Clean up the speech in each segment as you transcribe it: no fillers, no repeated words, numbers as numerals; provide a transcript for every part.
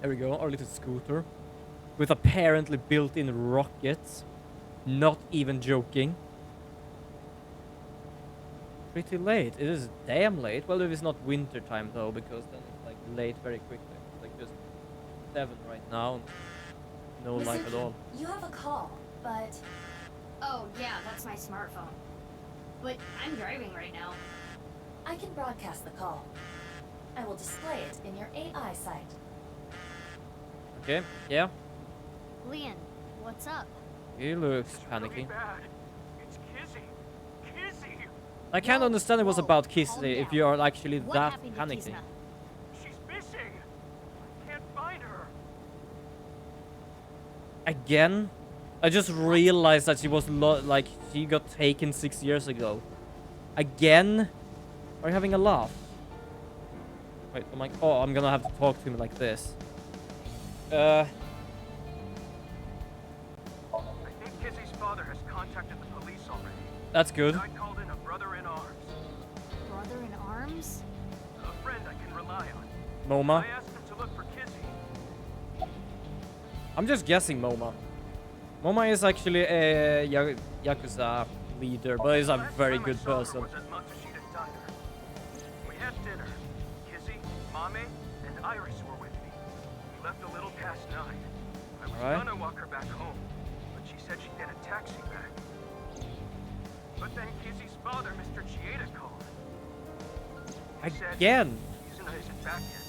There we go, our little scooter. With apparently built-in rockets. Not even joking. Pretty late. It is damn late. Well, if it's not winter time though, because then it's like late very quickly. It's like just 7 right now. No life at all. You have a call, but... Oh, yeah, that's my smartphone. But I'm driving right now. I can broadcast the call. I will display it in your AI site. Okay, yeah. Leon, what's up? He looks panicky. Bad. It's Kizzy. Kizzy! I can't understand it was about Kissy calm if down. you are actually What that happened to panicky. Kizna? She's missing. I can't find her. Again? I just realized that she was like she got taken 6 years ago. Again? Are you having a laugh? Wait, I'm like, oh, I'm gonna have to talk to him like this. I think Kizzy's father has contacted the police already. That's good. I called in a brother in arms. Brother in arms? A friend I can rely on. MoMA. I asked him to look for Kizzy. I'm just guessing MoMA. MoMA is actually a Yakuza leader, but he's a very good person. Was at Matsushita Diner. We had dinner. Kizzy, Mame, and Iris were with me. We left a little past 9. I was Alright. gonna walk her back home, but she said she'd get a taxi back. But then Kizzy's father, Mr. Chieda, called. He said Again. Kizuna isn't back yet.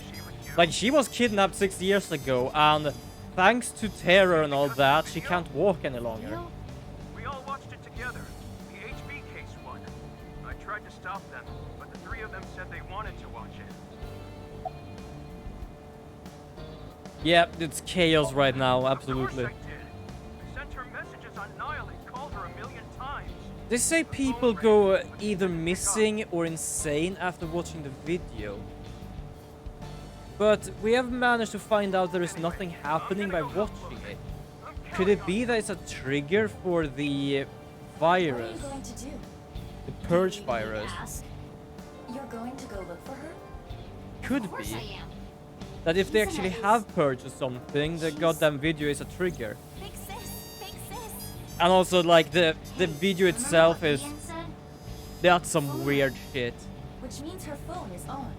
She with you. Like, she was kidnapped 6 years ago, and thanks to terror and all that, she can't walk any longer. You? We all watched it together. The HB case won. I tried to stop them, but the 3 of them said they wanted to watch it. Yeah, it's chaos right now, absolutely. Of course I did. I sent her messages on Nihilate, called her a million times. They say people go either missing or insane after watching the video. But we have managed to find out there is nothing happening by watching it. Could it be that it's a trigger for the What are you virus? going to do? The purge virus? Ask. You're going to go look for her? Could Of course I be. am. That if they actually have purged or something, the goddamn video is a trigger. Fix this. Fix this. And also, like, the video Remember itself what is... Leon said? That's some weird shit. Which means her phone is on.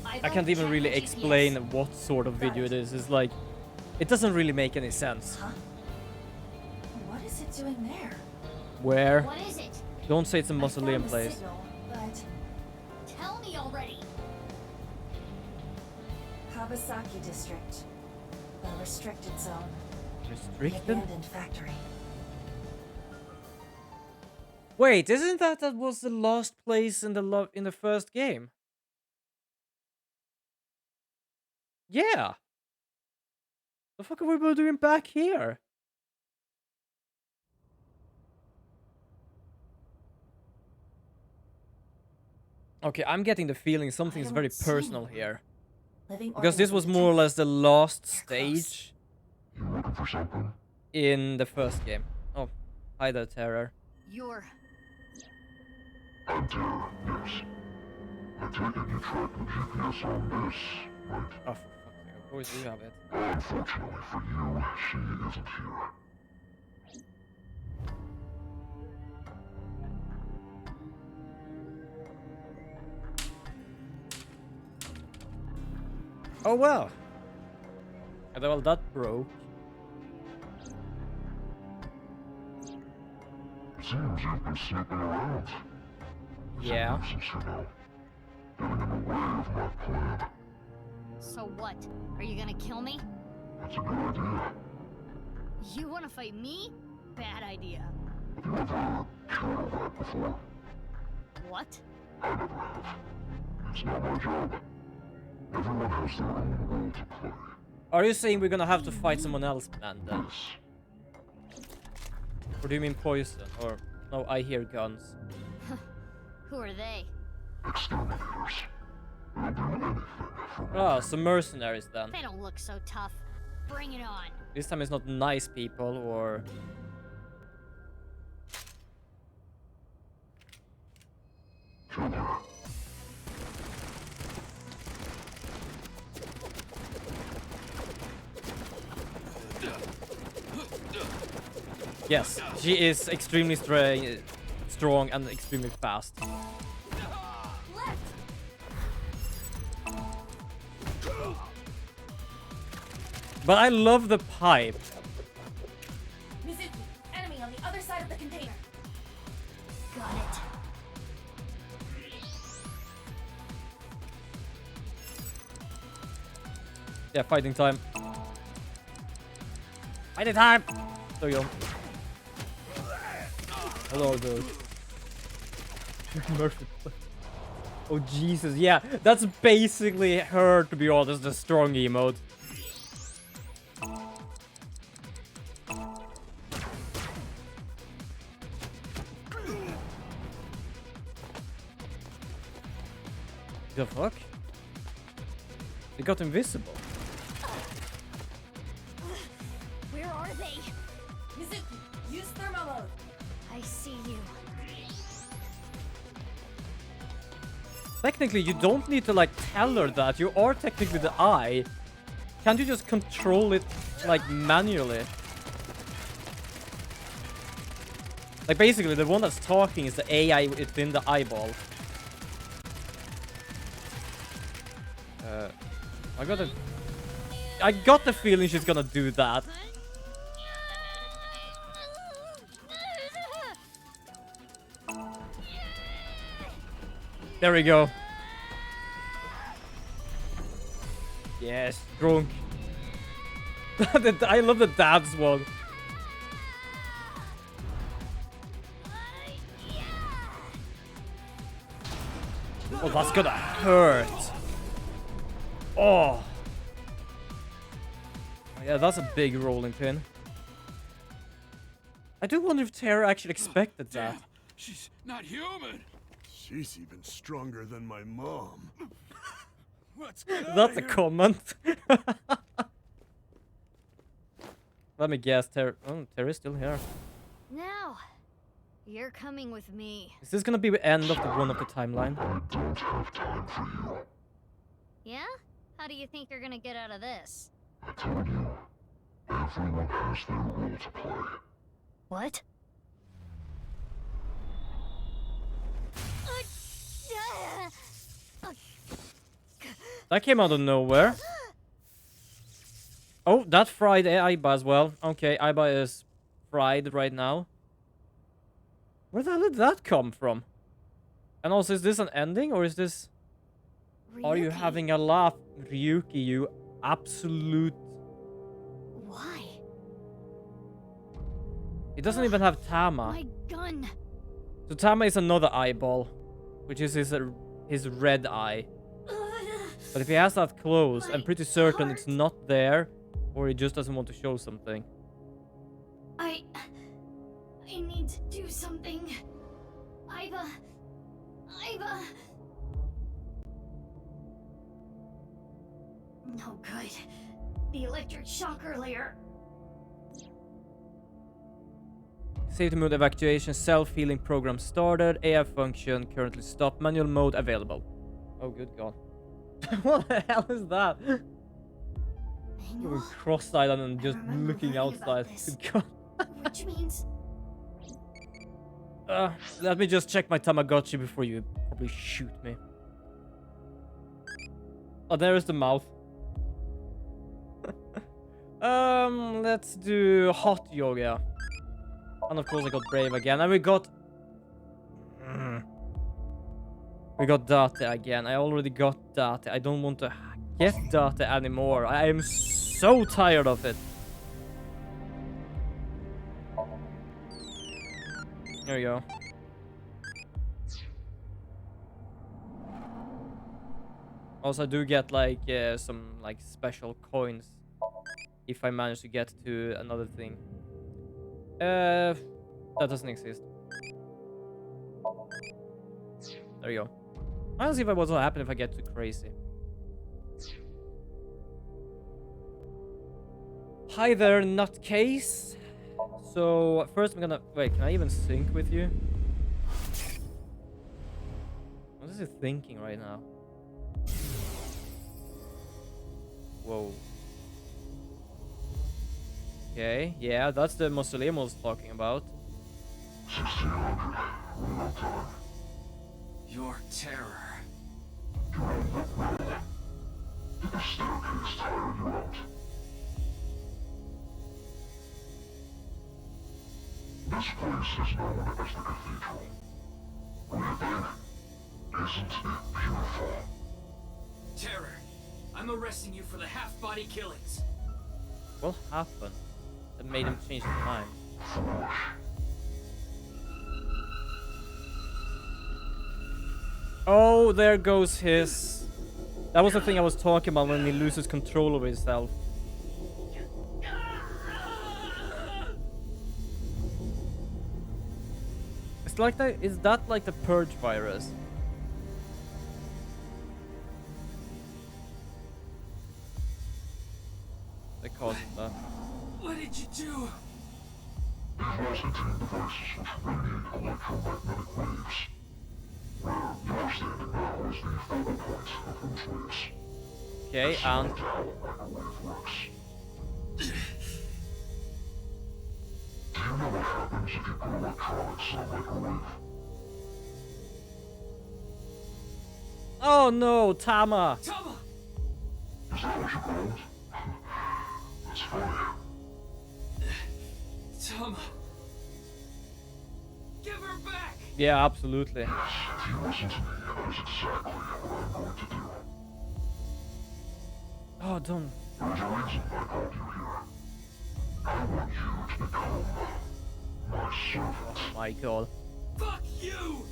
I can't even really explain what sort of video it is. It's like... It doesn't really make any sense. Huh? What is it doing there? Where? What is it? Don't say it's a I mausoleum found the place. signal, but Tell me already. Kawasaki district. The restricted zone. The Restricted? abandoned factory. Wait, isn't that was the last place in the first game? Yeah. The fuck are we doing back here? Okay, I'm getting the feeling something's very don't see personal anyone. here. Living Because this was organisms more or too. less the last They're close. stage You looking for something? in the first game. Oh, hi there, Terror. You're... I'm Terra, yes. I take it you tracked the GPS on this, right? Oh, for fuck's sake, of course you have it. Unfortunately for you, she isn't here. Oh well. And well, that broke. Seems you've been snooping around. It's a Yeah. nuisance, you know. Getting in the way of my plan. So what? Are you gonna kill me? That's a good idea. You wanna fight me? Bad idea. Have you ever killed a rat before? What? I never have. It's not my job. Everyone has their own role to play. Are you saying we're gonna have to fight someone else, man, then? Yes. Or do you mean poison? Or, no, I hear guns. Who are they? Exterminators. They'll do anything for Ah, money. some mercenaries then. They don't look so tough. Bring it on. This time it's not nice people or... Kill her. Yes, she is extremely strong and extremely fast. Left! But I love the pipe. Mizuki, enemy on the other side of the container. Got it. Yeah, fighting time. Fighting time! There you go. Hello, dude. Murphy. Oh, Jesus. Yeah, that's basically her, to be honest, the strong emote. The fuck? They got invisible. Where are they? Mizuki, use thermo mode. I see you. Technically, you don't need to, like, tell her that. You are technically the eye. Can't you just control it, like, manually? Like, basically, the one that's talking is the AI within the eyeball. I got the feeling she's gonna do that. There we go. Yes, drunk. I love the dad's one. Oh, that's gonna hurt. Oh. Yeah, that's a big rolling pin. I do wonder if Tara actually expected that. She's not human. She's even stronger than my mom. Let's get That's a comment. Let me guess, Tara. Oh, Tara's still here. Now, you're coming with me. Is this gonna be the end of the one of the timeline? I don't have time for you. Yeah? How do you think you're gonna get out of this? I told you, everyone has their role to play. What? That came out of nowhere. Oh, that fried Aiba as well. Okay, Aiba is fried right now. Where the hell did that come from? And also, is this an ending or is this... Are you Ryuki? having a laugh, Ryuki, you absolute... Why? It doesn't even have Tama. My gun. So Tama is another eyeball, which is his red eye. But if he has that close, I'm pretty certain it's not there, or he just doesn't want to show something. I need to do something. Aiba. No good. The electric shock earlier. Safety mode evacuation, self-healing program started, AI function currently stopped, manual mode available. Oh, good god. What the hell is that? You were cross-eyed and just looking outside. Good god. Which means Let me just check my Tamagotchi before you probably shoot me. Oh, there is the mouth. Let's do hot yoga. And of course I got brave again. And we got... We got Date again. I already got Date. I don't want to get Date anymore. I am so tired of it. There we go. Also, I do get like some like special coins if I manage to get to another thing. That doesn't exist. There you go. I'll see if what will happen if I get too crazy. Hi there, nutcase. So first I'm gonna wait. Can I even sync with you? What is he thinking right now? Whoa. Okay, yeah, that's the mausoleum I was talking about. 1600. Without time. Your terror. Did the staircase tire you out? This place is known as the Cathedral. What do you think? Isn't it beautiful? Terror. I'm arresting you for the half-body killings. What happened that made him change his mind? Foolish. Oh, there goes his... That was the thing I was talking about when he loses control over himself. It's like that. Is that like the purge virus? They called it that. What did you do? These contain devices which radiate electromagnetic waves. Where you're standing now is the focal point of those waves. Okay, and That's how a microwave works. Do you know what happens if you put electronics in a microwave? oh no, Tama! Tama! Is that what you call it? That's funny. Tama! Give her back! Yeah, absolutely. Yes, if you listen to me, that is exactly what I'm going to do. Oh, don't. There's a reason I called you here. I want you to become my servant. My God. Fuck you!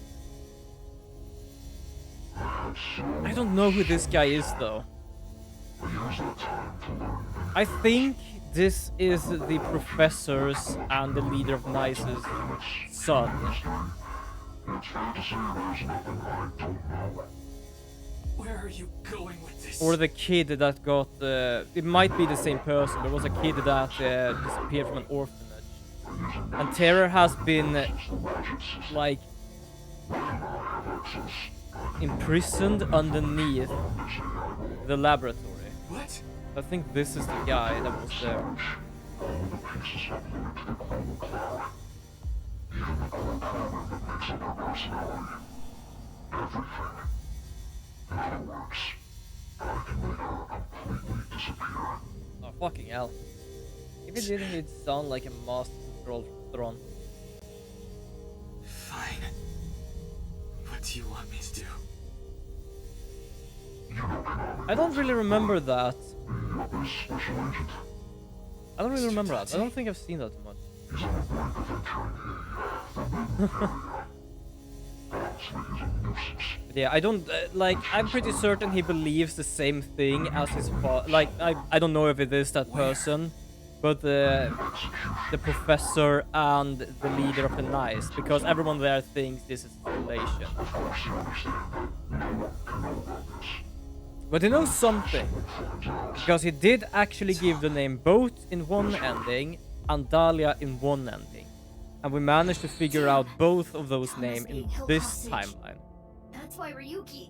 I have so I don't know who this guy is though. I use that time to learn many I think this is the professor's and the leader of NICE's son. history. It's fair to say there's nothing I don't know. Where are you going with this? Or the kid that got... it might be the same person. There was a kid that disappeared from an orphanage. And Terror has been, like, imprisoned underneath the laboratory. What? I think this is the guy that was there. All the pieces are glued to the core cloud. Even the core program that makes up her personality. Everything. In other words, I can make her completely disappear. Oh, fucking hell. If it didn't, it'd sound like a master control Thrawn. Fine. What do you want me to do? You know Konami, I don't really remember that. the other special agent. I don't really remember that. I don't think I've seen that much. He's on the brink of entering a forbidden area. Honestly, he's a nuisance. But yeah, I don't like. I'm pretty certain he believes the same thing as his father. Like, I don't know if it is that person, but the professor and the leader of the NICE, because everyone there thinks this is simulation. Of course you understand that no one can know about this. But he knows something, Finds out. because he did actually give the name both in one ending and Dahlia in one ending, and we managed to figure out both of those names in this timeline. That's why Ryuki.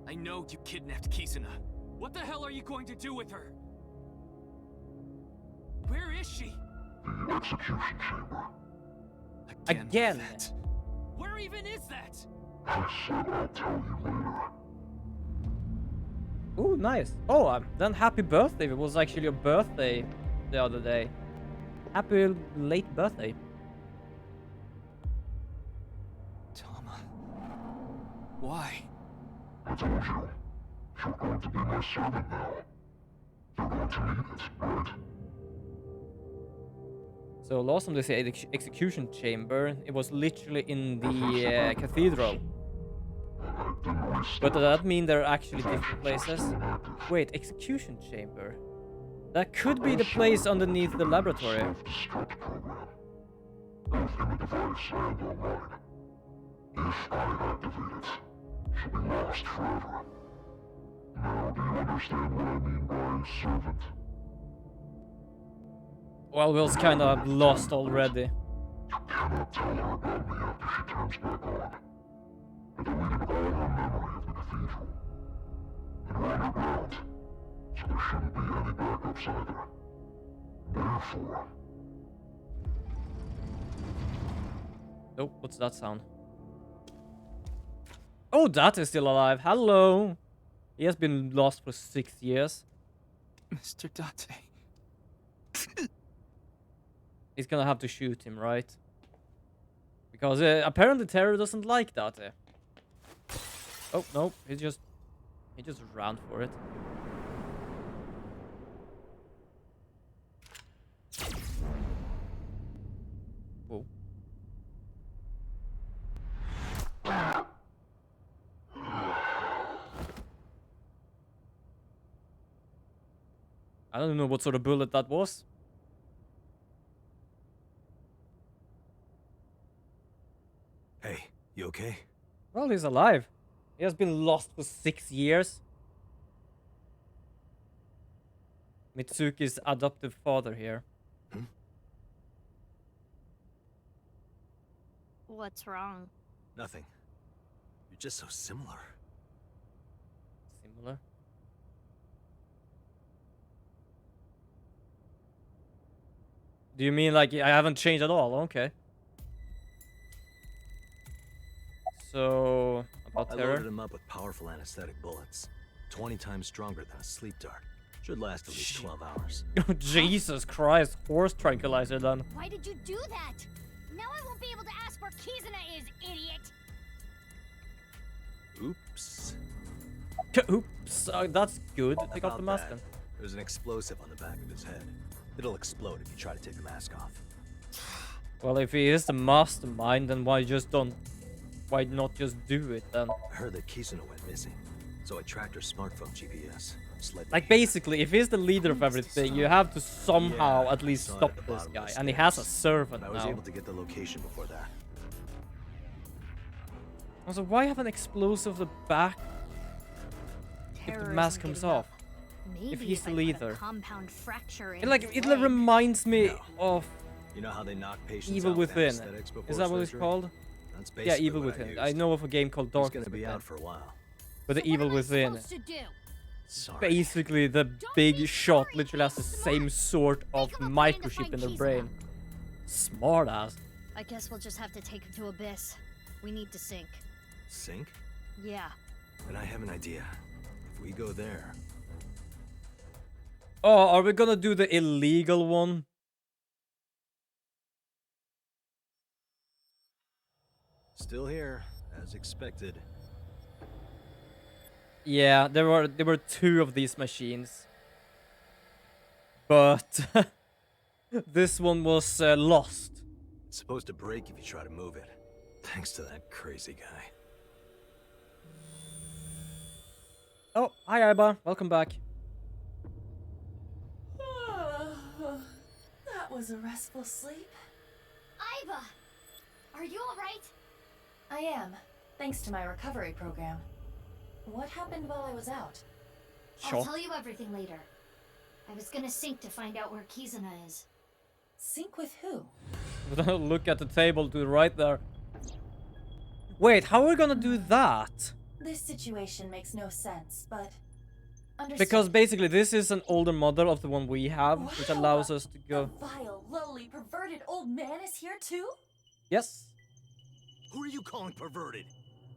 I know you kidnapped Kizuna. What the hell are you going to do with her? Where is she? The execution chamber. Again. that. Where even is that? I said I'll tell you later. Ooh, nice. Oh, then happy birthday. It was actually your birthday the other day. Happy late birthday. Tama. Why? I told you. You're going to be my servant now. You're going to need it, right? So last time they say execution chamber, it was literally in the cathedral. I didn't really But start. does that mean there are actually different places? Wait, execution chamber? That could be the place underneath the laboratory. Self-destruct program. Both in the device and online. If I activate it, she'll be lost forever. Now, do you understand what I mean by servant? Well, we was kind of lost already. You cannot tell her about me after she turns back on. I deleted all her memory of the cathedral. And one corpse either. Therefore, Oh, what's that sound? Oh, that is still alive. Hello. He has been lost for 6 years. Mr. Date. He's gonna have to shoot him, right? Because apparently Terror doesn't like that. Oh no, he just ran for it. Whoa. I don't know what sort of bullet that was. Hey, you okay? Well, he's alive. He has been lost for 6 years. Mitsuki's adoptive father here. What's wrong? Nothing. You're just so similar. Similar. Do you mean like I haven't changed at all? Okay. So, about I Terror? loaded him up with powerful anesthetic bullets. 20 times stronger than a sleep dart. Should last at least 12 hours. Oh, Jesus Christ. Horse tranquilizer then. Why did you do that? Now I won't be able to ask where Kizuna is, idiot! Oops. Oops. That's good. Take off the mask then. There's an explosive on the back of his head. It'll explode if you try to take the mask off. Well, if he is the mastermind, then why not just do it then? I heard that Kizuna went missing, so I tracked her smartphone GPS. Like basically, if he's the leader of everything, you have to somehow at least saw it stop at the this bottom of guy, the and he has a stairs. servant I was now. able to get the location before that. Also, why have an explosive at the back if the mask comes off? Maybe If he's if the I put a leader. compound fracture in It his leg. reminds me No. of You know how they knock patients Evil out with Within. anesthetics before Is that what it's surgery? called? That's Yeah, basically Evil what Within. used. I know of a game called He's Dark gonna be Within. out for a while. But the So what Evil am I Within, supposed to do? Sorry. basically the big shot literally has the same sort of Think of a plan to microchip find in their Kizuna. brain. Smart ass. I guess we'll just have to take him to Abyss. We need to sink. Sink? Yeah. And I have an idea. If we go there, Oh, are we gonna do the illegal one? still here, as expected. Yeah, there were 2 of these machines. But this one was lost. It's supposed to break if you try to move it. Thanks to that crazy guy. Oh, hi Iba, welcome back. That was a restful sleep. Iva! Are you alright? I am, thanks to my recovery program. What happened while I was out? Sure. I'll tell you everything later. I was gonna sink to find out where Kizuna is. Sync with who? Look at the table to the right there. Wait, how are we gonna do that? This situation makes no sense, but... Understood. Because basically this is an older model of the one we have, which Wow, allows us to The go... vile, lowly, perverted old man is here too? Yes. Who are you calling perverted?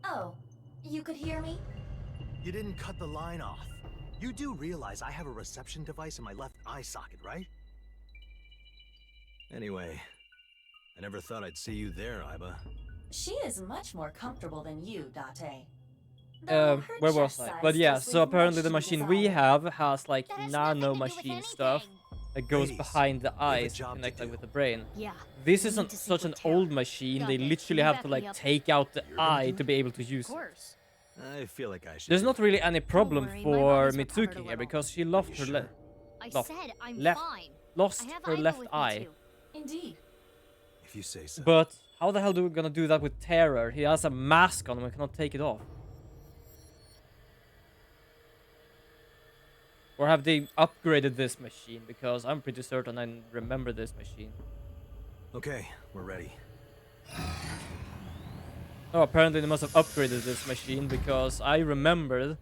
Oh, you could hear me? You didn't cut the line off. You do realize I have a reception device in my left eye socket, right? Anyway, I never thought I'd see you there, Iba. She is much more comfortable than you, Date. Where was I? But yeah, so apparently the machine we have has like That has nano nothing to do with machine stuff anything. that goes Ladies, behind the we have a eyes, job to connected do. with the brain. Yeah. This we isn't need to sync such an with Terra. old machine, Got they it. literally You have back to me like up. take out the You're gonna eye do to be able to use Of it. course. I feel like I should. There's do not it. really any problem worry, my for eyes recovered a Mitsuki here little. because she lost You her sure? I Lost. said I'm Left. fine. lost I have her Iva left with me eye. too. Indeed. If you say so. But how the hell are we gonna do that with Terror? He has a mask on him, we cannot take it off. Or have they upgraded this machine? Because I'm pretty certain I remember this machine. Okay, we're ready. Oh, apparently they must have upgraded this machine because I remembered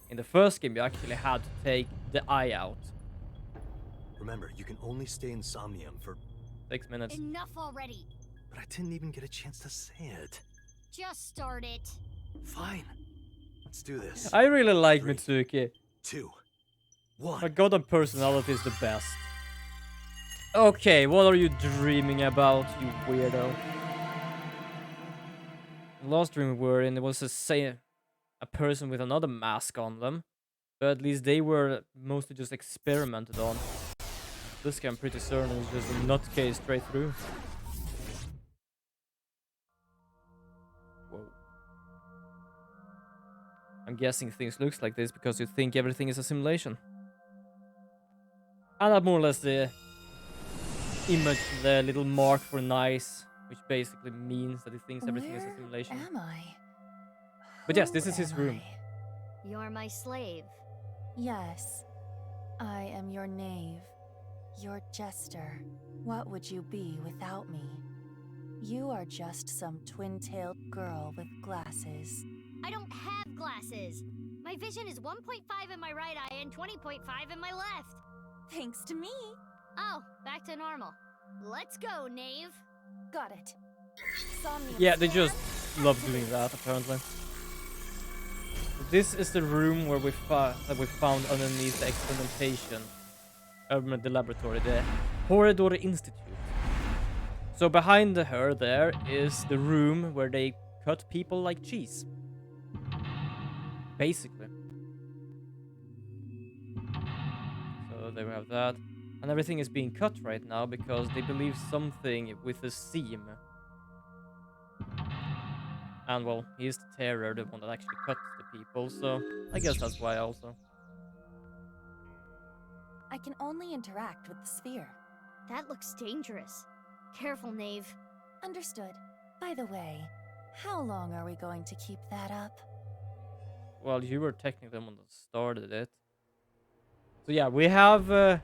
in the first game you actually had to take the eye out. Remember, you can only stay in Somnium for... 6 minutes. Enough already. But I didn't even get a chance to say it. Just start it. Fine. Let's do this. I really like 3, Mitsuki. 2, 1. My god, her personality is the best. Okay, what are you dreaming about, you weirdo? The last dream we were in, it was a person with another mask on them. But at least they were mostly just experimented on. This guy, I'm pretty certain, is just a nutcase straight through. Whoa. I'm guessing things looks like this because you think everything is a simulation. And that more or less the image, the little mark for nice, which basically means that he thinks everything is a simulation. Where am I? But yes, Who this is his am room. I? You're my slave. Yes, I am your knave, your jester. What would you be without me? You are just some twin-tailed girl with glasses. I don't have glasses. My vision is 1.5 in my right eye and 20.5 in my left. Thanks to me. Oh, back to normal. Let's go, knave. Got it. Somnium Yeah, they square. just love doing that, apparently. This is the room where we found underneath the experimentation, the laboratory, the Corridor Institute. So behind her there is the room where they cut people like cheese. Basically. So there we have that. And everything is being cut right now because they believe something with a seam. And well, he's the terror, the one that actually cuts the people, so I guess that's why also. I can only interact with the sphere. That looks dangerous. Careful, knave. Understood. By the way, how long are we going to keep that up? Well, you were technically the one that started it. So yeah, we have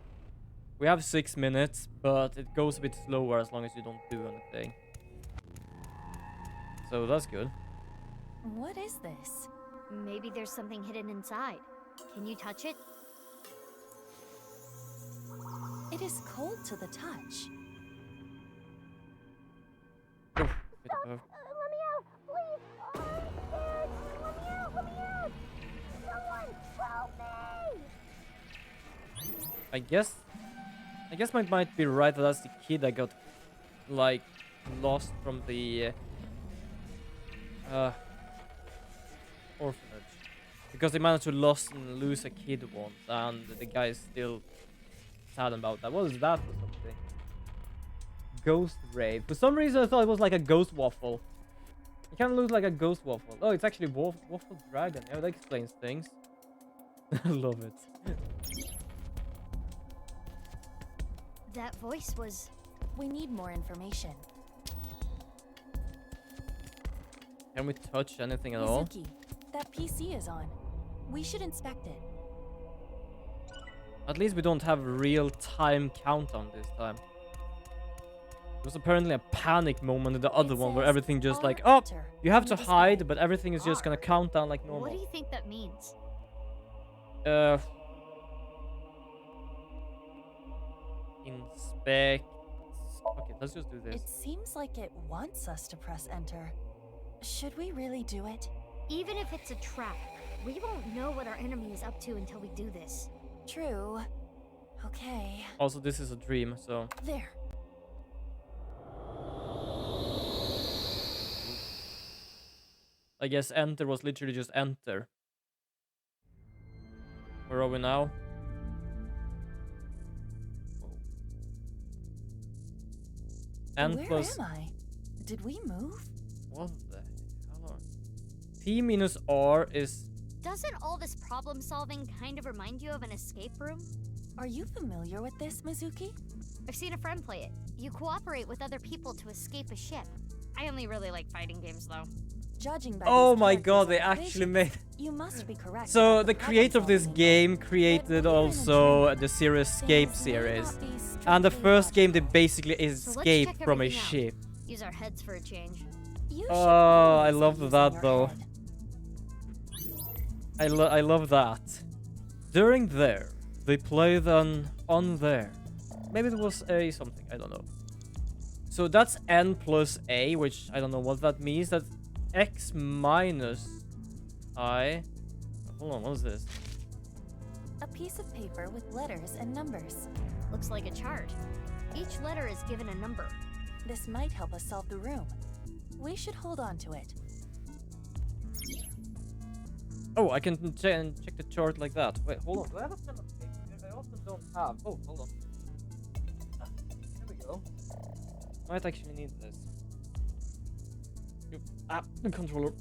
6 minutes, but it goes a bit slower as long as you don't do anything. So that's good. What is this? Maybe there's something hidden inside. Can you touch it? It is cold to the touch. Bit of a- Let me out, please! I'm scared! Let me out! Let me out! Someone help me! I guess might be right that that's the kid that got like lost from the orphanage, because they managed to lose a kid once, and the guy is still sad about that. What is that for something? Ghost rave. For some reason I thought it was like a ghost waffle. It kind of looks like a ghost waffle. Oh, it's actually waffle dragon. Yeah, that explains things. I love it. That voice was... We need more information. Can we touch anything at all? Mizuki, that PC is on. We should inspect it. At least we don't have real-time countdown this time. There was apparently a panic moment in the other one where everything just like, oh, you have to hide, but everything is just gonna count down like normal. What do you think that means? Inspect. Okay, let's just do this. It seems like it wants us to press enter. Should we really do it? Even if it's a trap, we won't know what our enemy is up to until we do this. True. Okay. Also, this is a dream, so There. I guess enter was literally just enter. Where are we now? N Where plus... am I? Did we move? What the hell are... T minus R is... Doesn't all this problem solving kind of remind you of an escape room? Are you familiar with this, Mizuki? I've seen a friend play it. You cooperate with other people to escape a ship. I only really like fighting games though. Judging by Oh these my characters' god, they actually occupations, made... You must be correct. So about the creator of this problem-solving game involved. created But also even in the series Escape things may series. not be And the strictly first game they logical. basically So let's escape check from a everything out. ship. Use our heads for a change. You should Oh, I always love be using that your though. head. I love that. During there, they played on there. maybe it was a something. I don't know. So that's n plus a, which I don't know what that means. That's x minus I. Hold on, what is this? A piece of paper with letters and numbers. Looks like a chart. Each letter is given a number. This might help us solve the room. We should hold on to it. Oh, I can check the chart like that. Wait, hold on. Do I have a pen and paper? I often don't have. Oh, hold on. There we go. Might actually need this. The controller.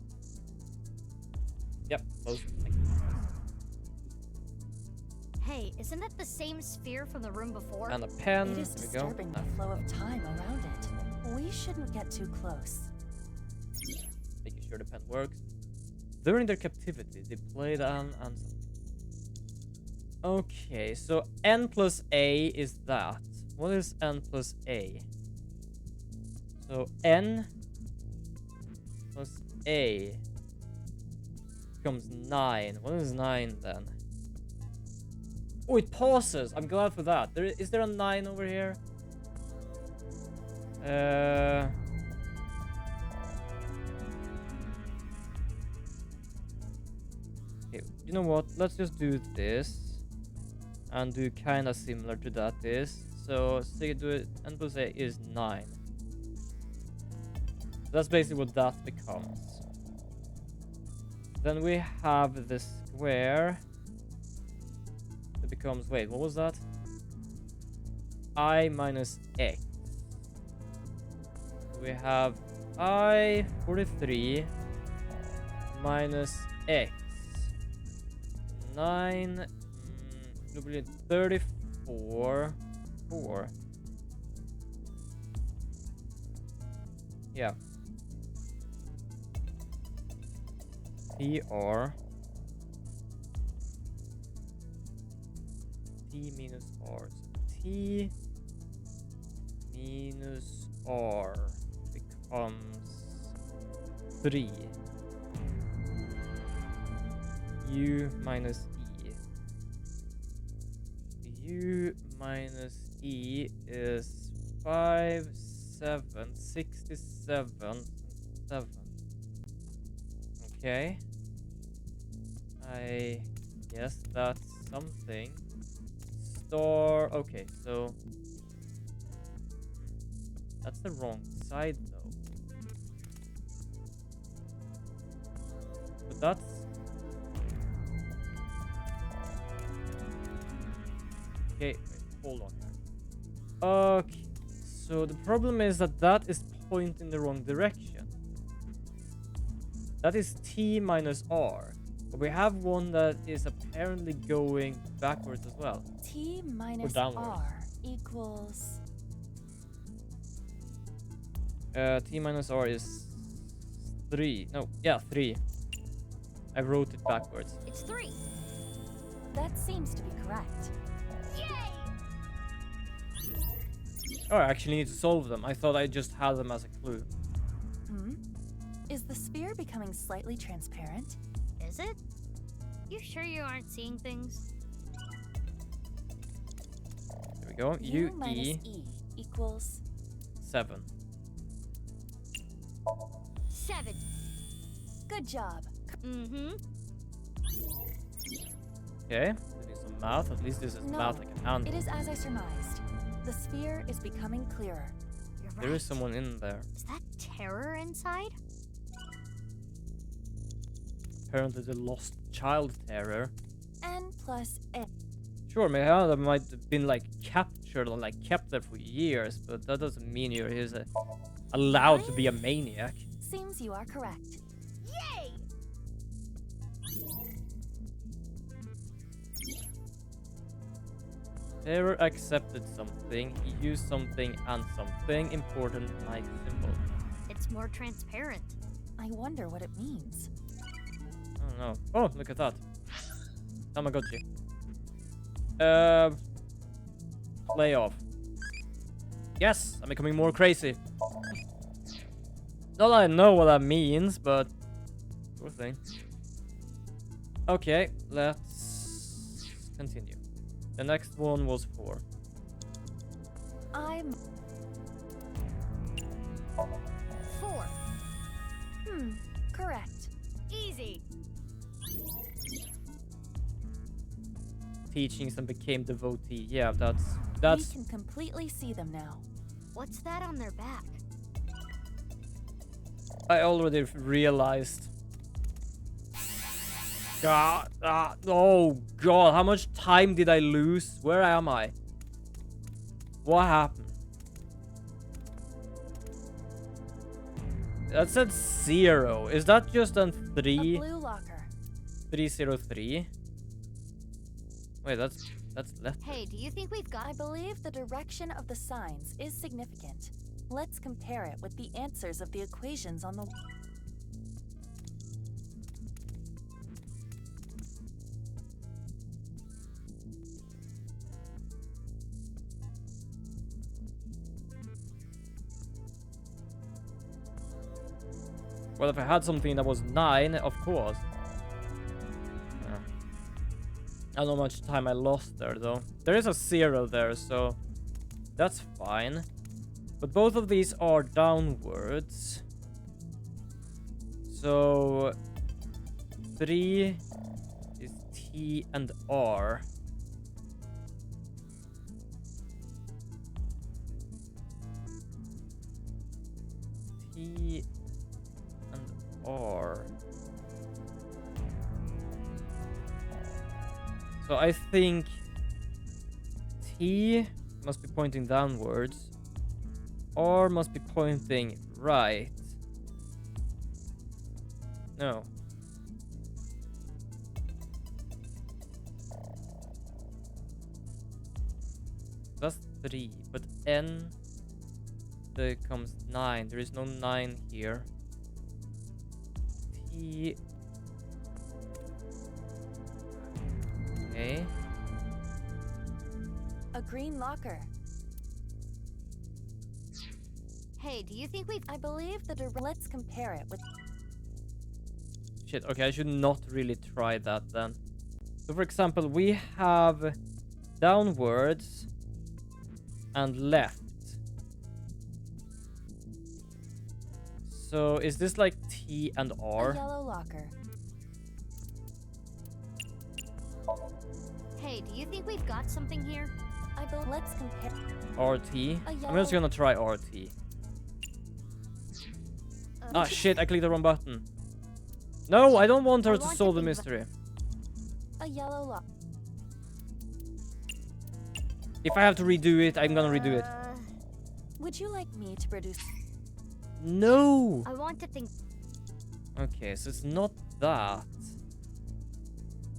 Yep, close. Hey, isn't that the same sphere from the room before? And a pen. It is There we go. disturbing the flow of time around it. We shouldn't get too close. Making sure the pen works. During their captivity, they played an answer. Okay, so n plus a is that. What is n plus a? So n plus a becomes 9. What is 9 then? Oh, it pauses. I'm glad for that. Is there a 9 over here? Okay, you know what? Let's just do this and do kind of similar to that is. So say do it. N plus a is 9. That's basically what that becomes. Then we have the square. It becomes, wait, what was that? I minus x. We have I 43 minus x 9 34 4. Yeah. TR T minus R. So T minus R becomes 3. U minus E. U minus E is 5, 7, 67, 7. Okay. I guess that's something. Star. Okay, so that's the wrong side though. But that's okay. Wait, hold on here. Okay, so the problem is that that is pointing the wrong direction. That is T minus R. But we have one that is apparently going backwards as well. T minus downwards. R equals... T minus R is 3. No, yeah, 3. I wrote it backwards. It's 3. That seems to be correct. Yay! Oh, I actually need to solve them. I thought I just had them as a clue. Hmm? Is the sphere becoming slightly transparent? Is it? You sure you aren't seeing things? There we go. U minus E equals... 7. 7. Good job. Mm-hmm. Okay, doing some math. At least this is No, math I can handle. it is as I surmised. The sphere is becoming clearer. You're right. There is someone in there. Is that terror inside? Apparently the lost child terror. N plus A. Sure, Mehada might have been like captured and like kept there for years, but that doesn't mean he's allowed to be a maniac. Seems you are correct. Yay! Terror accepted something. He used something and something important like symbol. It's more transparent. I wonder what it means. I don't know. Oh, look at that. Tamagotchi. Play off. Yes, I'm becoming more crazy. Not that I know what that means, but sure thing. Okay, let's continue. The next one was 4. I'm. 4. Correct. Easy. Teachings and became devotee. Yeah, We that's can completely see them now. What's that on their back? I already realized. God, oh God, how much time did I lose? Where am I? What happened? That said 0. Is that just a A 3? blue locker. 303? Wait, that's left. Hey, do you think we've got... I believe the direction of the signs is significant. Let's compare it with the answers of the equations on the. Well, if I had something that was 9, of course. Yeah. I don't know how much time I lost there, though. There is a 0 there, so that's fine. But both of these are downwards. So 3 is T and R. T and R. So I think T must be pointing downwards. R must be pointing right. No. That's 3, but N there comes 9. There is no 9 here. T. Okay. A green locker. Hey, do you think we've... I believe the. Let's compare it with. Shit, okay, I should not really try that then. So for example, we have downwards and left. So is this like T and A R? yellow locker. Hey, do you think we've got something here? Let's compare. RT? A I'm just yellow- gonna try RT. Ah shit, I clicked the wrong button. No, I don't want her I to want to solve the think mystery. A yellow locker. If I have to redo it, I'm gonna redo it. Would you like me to produce? No! I want to think... Okay, so it's not that.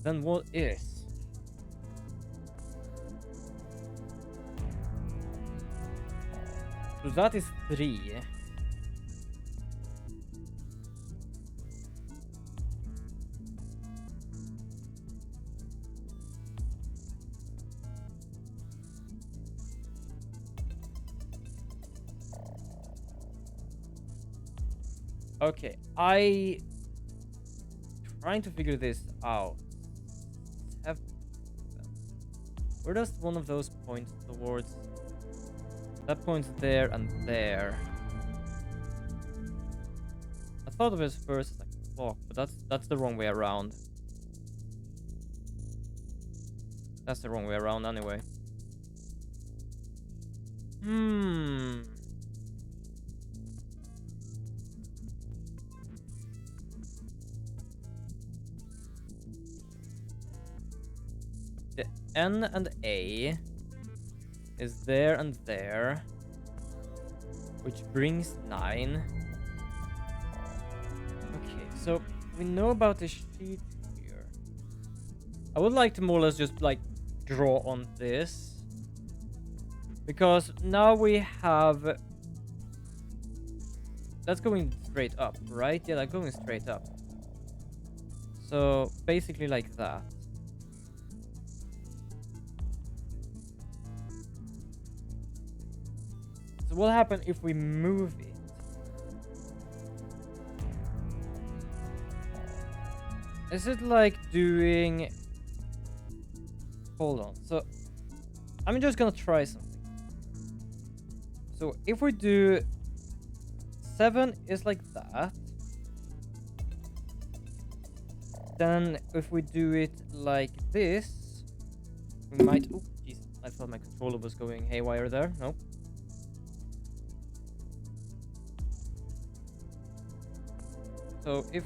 Then what is? So that is 3. Okay, I trying to figure this out. Where does one of those point towards? That points there and there. I thought of it first as like a clock, but that's the wrong way around. That's the wrong way around anyway. The N and A is there and there, which brings 9. Okay, so we know about the sheet here. I would like to more or less just like draw on this, because now we have that's going straight up, right? Yeah, that's going straight up. So basically like that. So what happens if we move it? Is it like doing... Hold on. So I'm just gonna try something. So if we do 7 is like that. Then if we do it like this, we might... Oh, jeez. I thought my controller was going haywire there. No. So if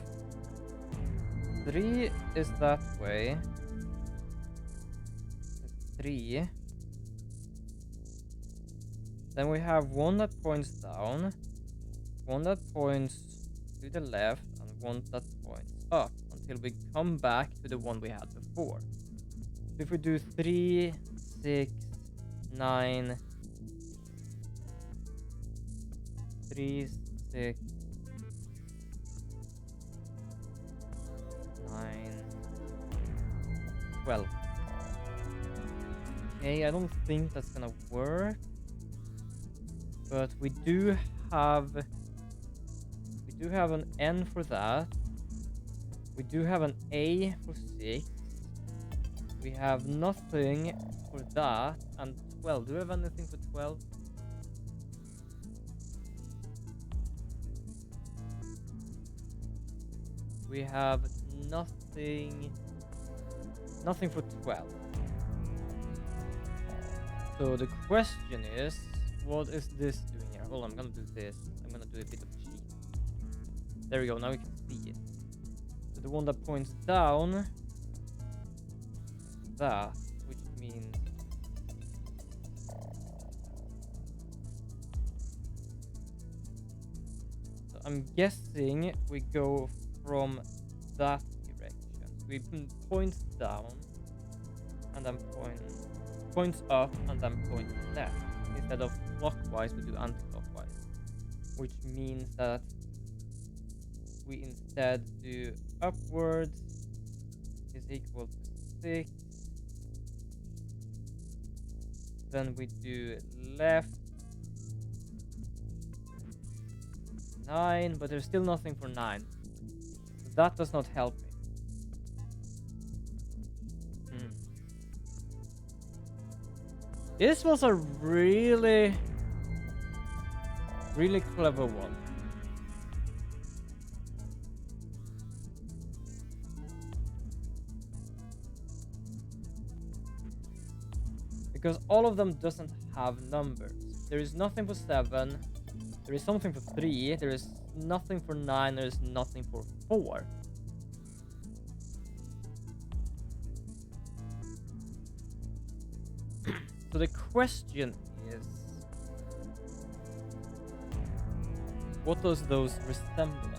3 is that way, 3, then we have one that points down, one that points to the left, and one that points up until we come back to the one we had before. So if we do 3, 6, 9, 3, 6, 9, 12. Okay, I don't think that's gonna work. But we do have an N for that. We do have an A for 6. We have nothing for that. And 12. Do we have anything for 12? We have nothing for 12. So the question is, what is this doing here? Hold on, I'm gonna do this. I'm gonna do a bit of cheat. There we go, now we can see it. So the one that points down, that, which means so I'm guessing we go from that direction. We point down and then points up and then point left. Instead of clockwise, we do anti-clockwise, which means that we instead do upwards is equal to 6. Then we do left 9, but there's still nothing for 9. That does not help me. This was a really clever one. Because all of them doesn't have numbers. There is nothing for 7. There is something for 3. There is nothing for 9. There is nothing for 4. So the question is, what does those resemble?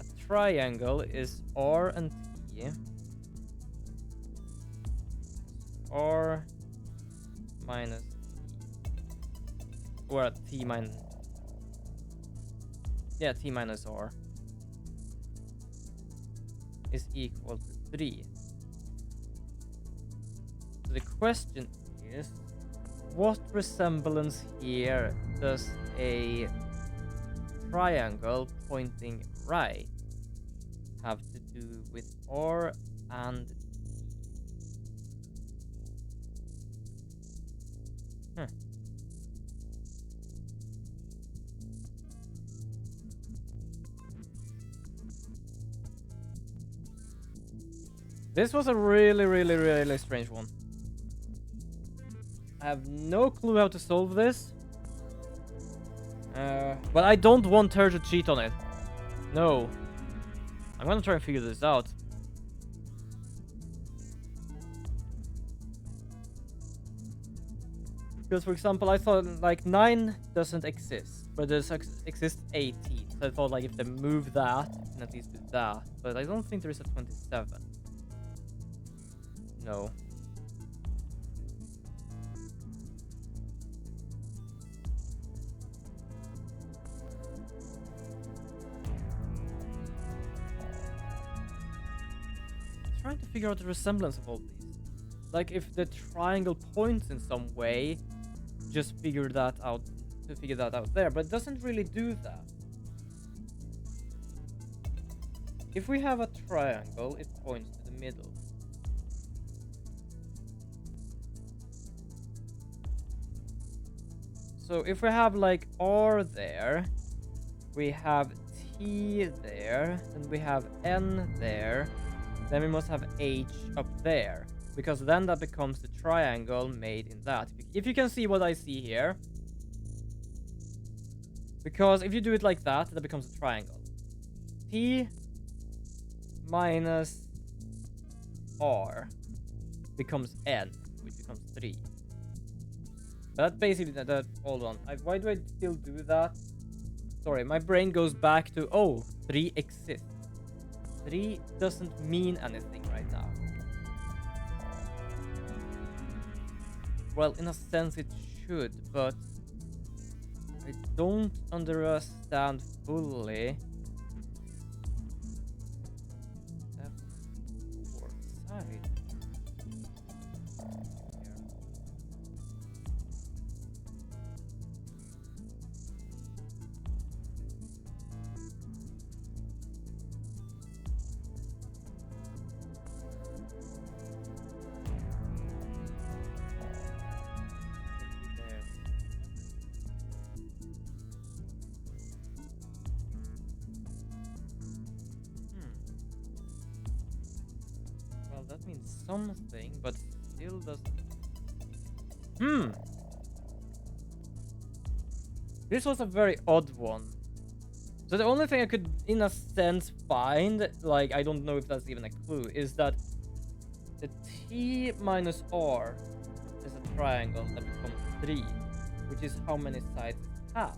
A triangle is R and T. R minus T. Or T minus... Yeah, T minus R is equal to 3. The question is, what resemblance here does a triangle pointing right have to do with R and T? This was a really strange one. I have no clue how to solve this. But I don't want her to cheat on it. No. I'm gonna try and figure this out. Because, for example, I thought, like, 9 doesn't exist. But there exists 18. So I thought, like, if they move that, you can at least do that. But I don't think there is a 27. No. Trying to figure out the resemblance of all these. Like, if the triangle points in some way, just figure that out there, but it doesn't really do that. If we have a triangle, it points to the middle. So if we have like R there, we have T there, and we have N there, then we must have H up there, because then that becomes the triangle made in that. If you can see what I see here, because if you do it like that, that becomes a triangle. T minus R becomes N, which becomes 3. That basically that. Hold on. Why do I still do that? Sorry, my brain goes back to 3 exists. 3 doesn't mean anything right now. Well, in a sense it should, but I don't understand fully. F4 side. That means something, but still doesn't. This was a very odd one. So the only thing I could, in a sense, find, like, I don't know if that's even a clue, is that the T minus R is a triangle that becomes 3, which is how many sides it has.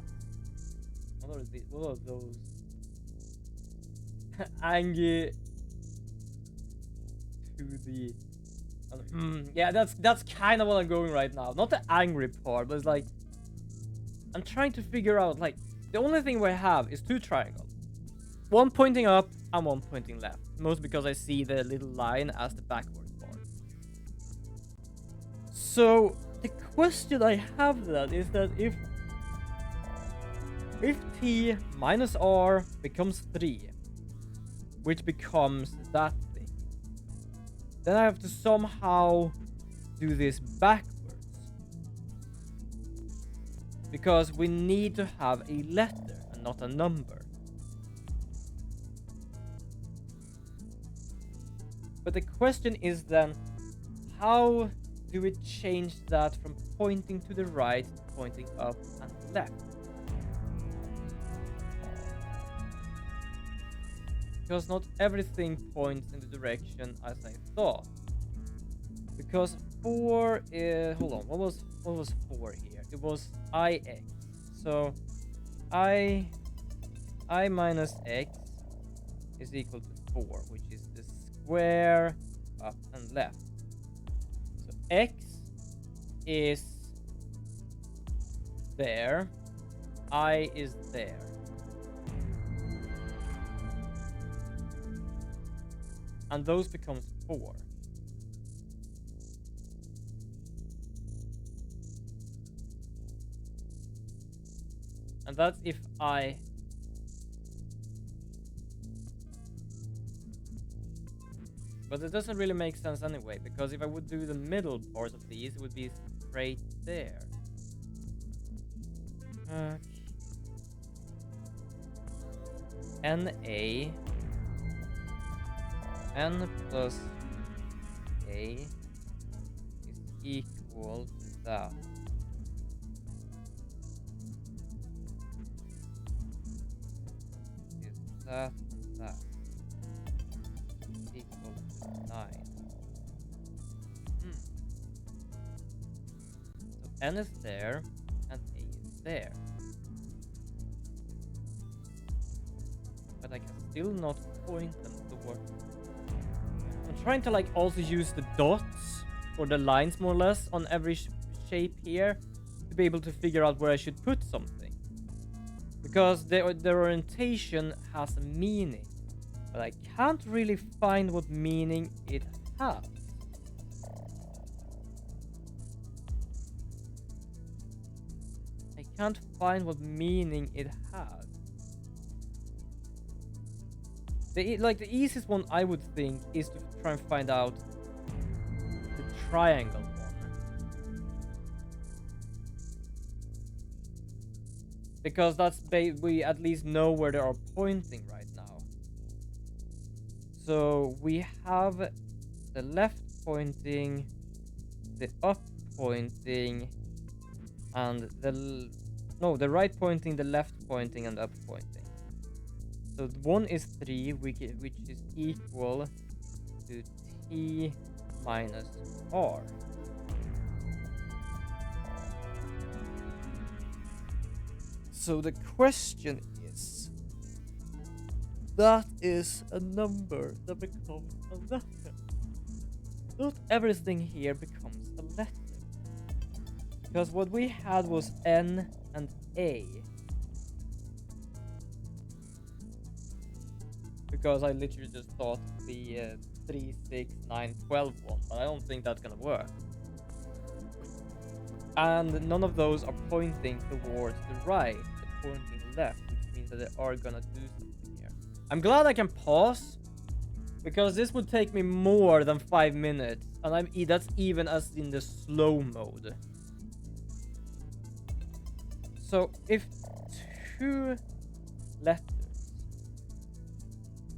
What are those? Angie to the yeah, that's kind of what I'm going right now. Not the angry part, but it's like I'm trying to figure out, like, the only thing we have is 2 triangles, one pointing up and one pointing left, most because I see the little line as the backward part. So the question I have then is that if T minus R becomes 3, which becomes that thing, then I have to somehow do this backwards. Because we need to have a letter and not a number. But the question is then, how do we change that from pointing to the right to pointing up and left? Because not everything points in the direction as I thought. Because 4 is... Hold on, what was 4 here? It was IX. So I minus X is equal to 4, which is the square up and left. So X is there, I is there. And those becomes 4. And that's if I... But it doesn't really make sense anyway, because if I would do the middle part of these, it would be straight there. NA N plus A is equal to that. Is that and that equal to 9. So N is there and A is there. But I can still not point them toward. I'm trying to like also use the dots or the lines more or less on every shape here to be able to figure out where I should put something, because the orientation has a meaning, but I can't really find what meaning it has. I can't find what meaning it has. The easiest one I would think is to try and find out the triangle one. Because we at least know where they are pointing right now. So we have the left pointing, the up pointing, and the right pointing, the left pointing, and the up pointing. So 1 is 3, which is equal to t minus r. So the question is, that is a number that becomes a letter. Not everything here becomes a letter. Because what we had was N and A. Because I literally just thought the 3, 6, 9, 12 one, but I don't think that's gonna work. And none of those are pointing towards the right, they're pointing left, which means that they are gonna do something here. I'm glad I can pause, because this would take me more than 5 minutes, and that's even as in the slow mode. So if 2 letters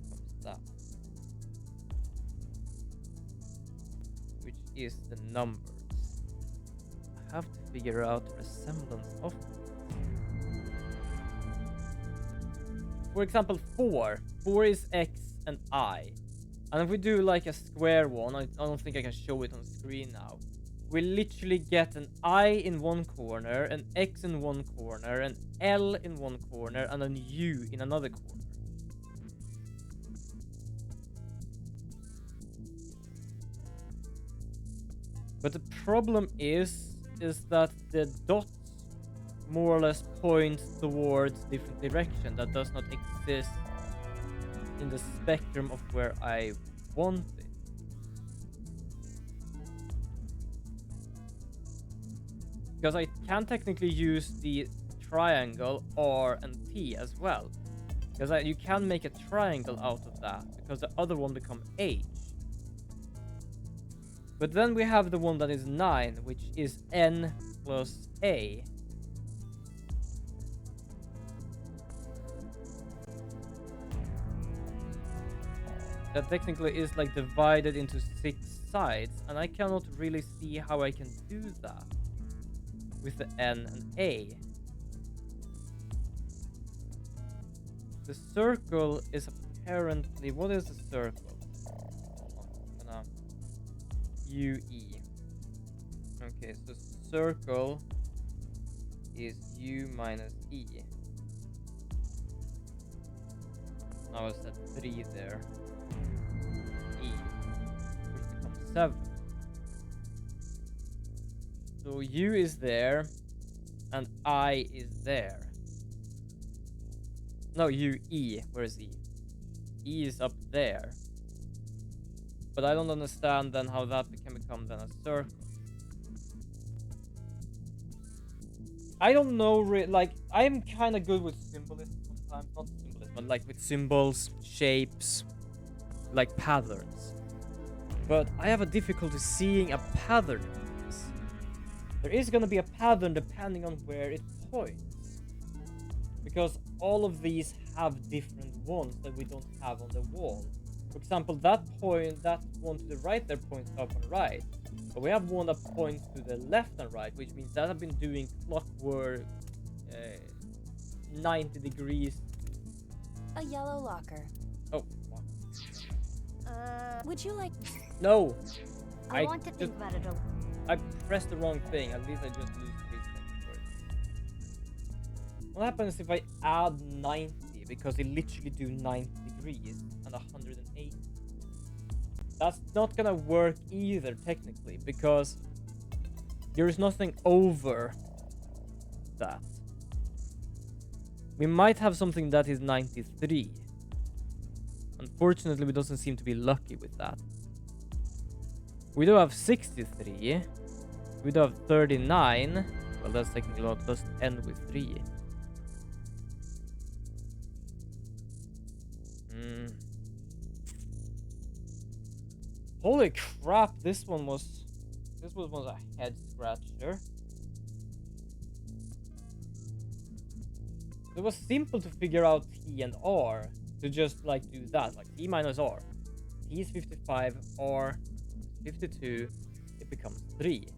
comes that, which is the numbers, I have to figure out the resemblance of them. For example, 4. 4 is X and I. And if we do like a square one, I don't think I can show it on screen now. We literally get an I in one corner, an X in one corner, an L in one corner, and a U in another corner. But the problem is that the dots more or less point towards different direction that does not exist in the spectrum of where I want it. Because I can technically use the triangle R and T as well. Because you can make a triangle out of that, because the other one becomes H. But then we have the one that is 9, which is N plus A. That technically is like divided into 6 sides, and I cannot really see how I can do that with the N and A. The circle is apparently, what is the circle? UE. Okay, so circle is U minus E. Now I set 3 there. E, which becomes 7. So U is there, and I is there. No, UE. Where is E? E is up there. But I don't understand then how that can become then a circle. I don't know, like, I'm kind of good with symbolism sometimes. Not symbolism, but like with symbols, shapes, like patterns. But I have a difficulty seeing a pattern in this. There is going to be a pattern depending on where it points. Because all of these have different ones that we don't have on the wall. For example, that one to the right there points up and right. But we have one that points to the left and right, which means that I've been doing clockwork 90 degrees. A yellow locker. Oh, wow. Would you like... No! I want to think about it a I pressed the wrong thing. At least I just lose 3 seconds for it. What happens if I add 90? Because they literally do 90 degrees and 180. That's not gonna work either, technically, because there is nothing over that. We might have something that is 93. Unfortunately, we doesn't seem to be lucky with that. We do have 63. We do have 39. Well, that's technically not. Let's end with 3. Holy crap! This one was a head scratcher. It was simple to figure out T and R, to just like do that, like T minus R. T is 55, R 52, it becomes 3.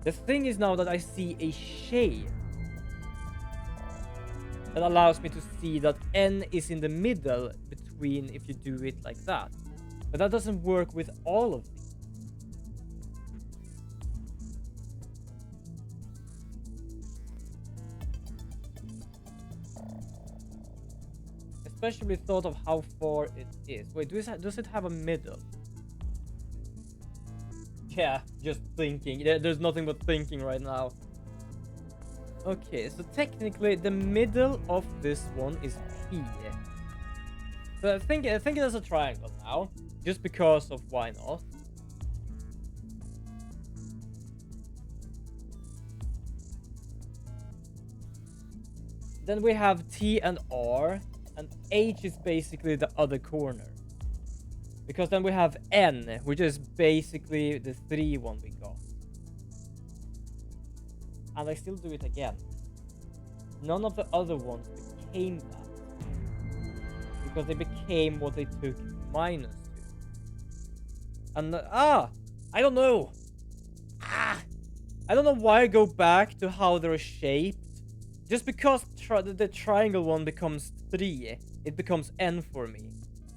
The thing is now that I see a shape that allows me to see that N is in the middle between if you do it like that. But that doesn't work with all of these. Especially thought of how far it is. Wait, does it have a middle? Yeah, just thinking. There's nothing but thinking right now. Okay, so technically the middle of this one is P. So I think it is a triangle now, just because of why not. Then we have T and R, and H is basically the other corner. Because then we have N, which is basically the 3 one we got. And I still do it again. None of the other ones became that. Because they became what they took minus 2. And I don't know. I don't know why I go back to how they're shaped. Just because the triangle one becomes 3, it becomes N for me.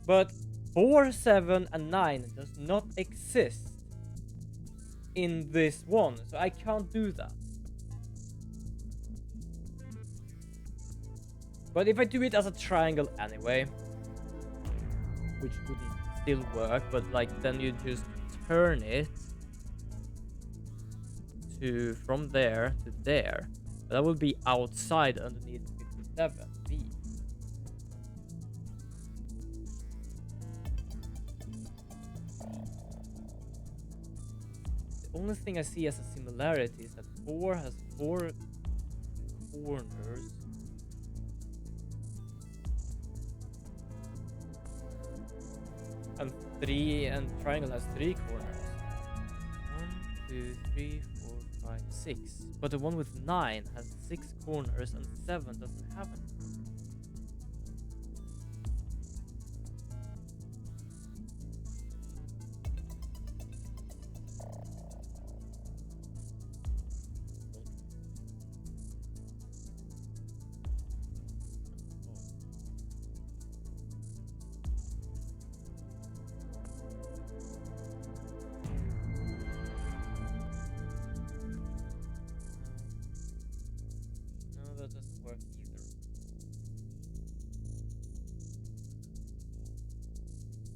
But 4, 7, and 9 does not exist in this one, so I can't do that. But if I do it as a triangle anyway, which wouldn't still work, but like then you just turn it to from there to there. But that will be outside underneath 57B. The only thing I see as a similarity is that 4 has 4 corners. And 3 and triangle has 3 corners. 1, 2, 3, 4, 5, 6. But the one with 9 has 6 corners and 7 doesn't have any.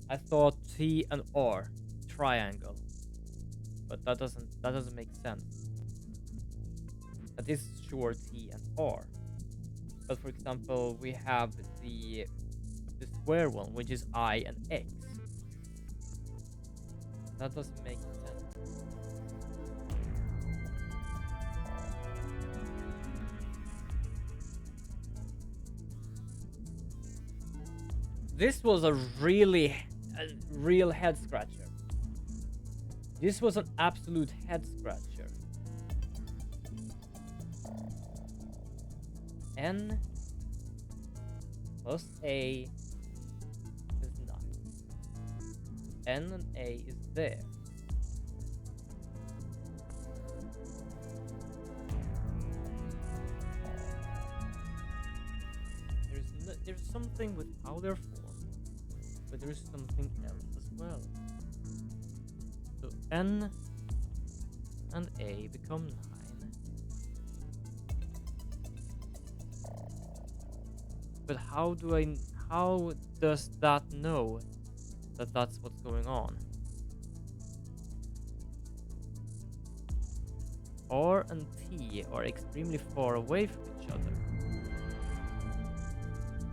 I thought T and R triangle, but that doesn't make sense. That is sure T and R, but for example we have the square one, which is I and X. That doesn't make sense. This was a real head scratcher. This was an absolute head scratcher. N plus A is 9. N and A is there. There's something with how they're formed, but there's something else as well. So N and A become 9. But how does that know that that's what's going on? R and T are extremely far away from each other.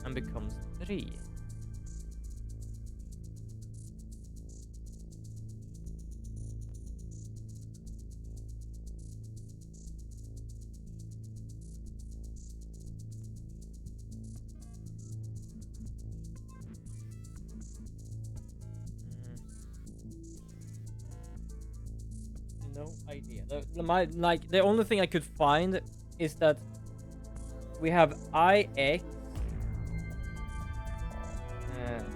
And becomes 3. No idea. The only thing I could find is that we have IX and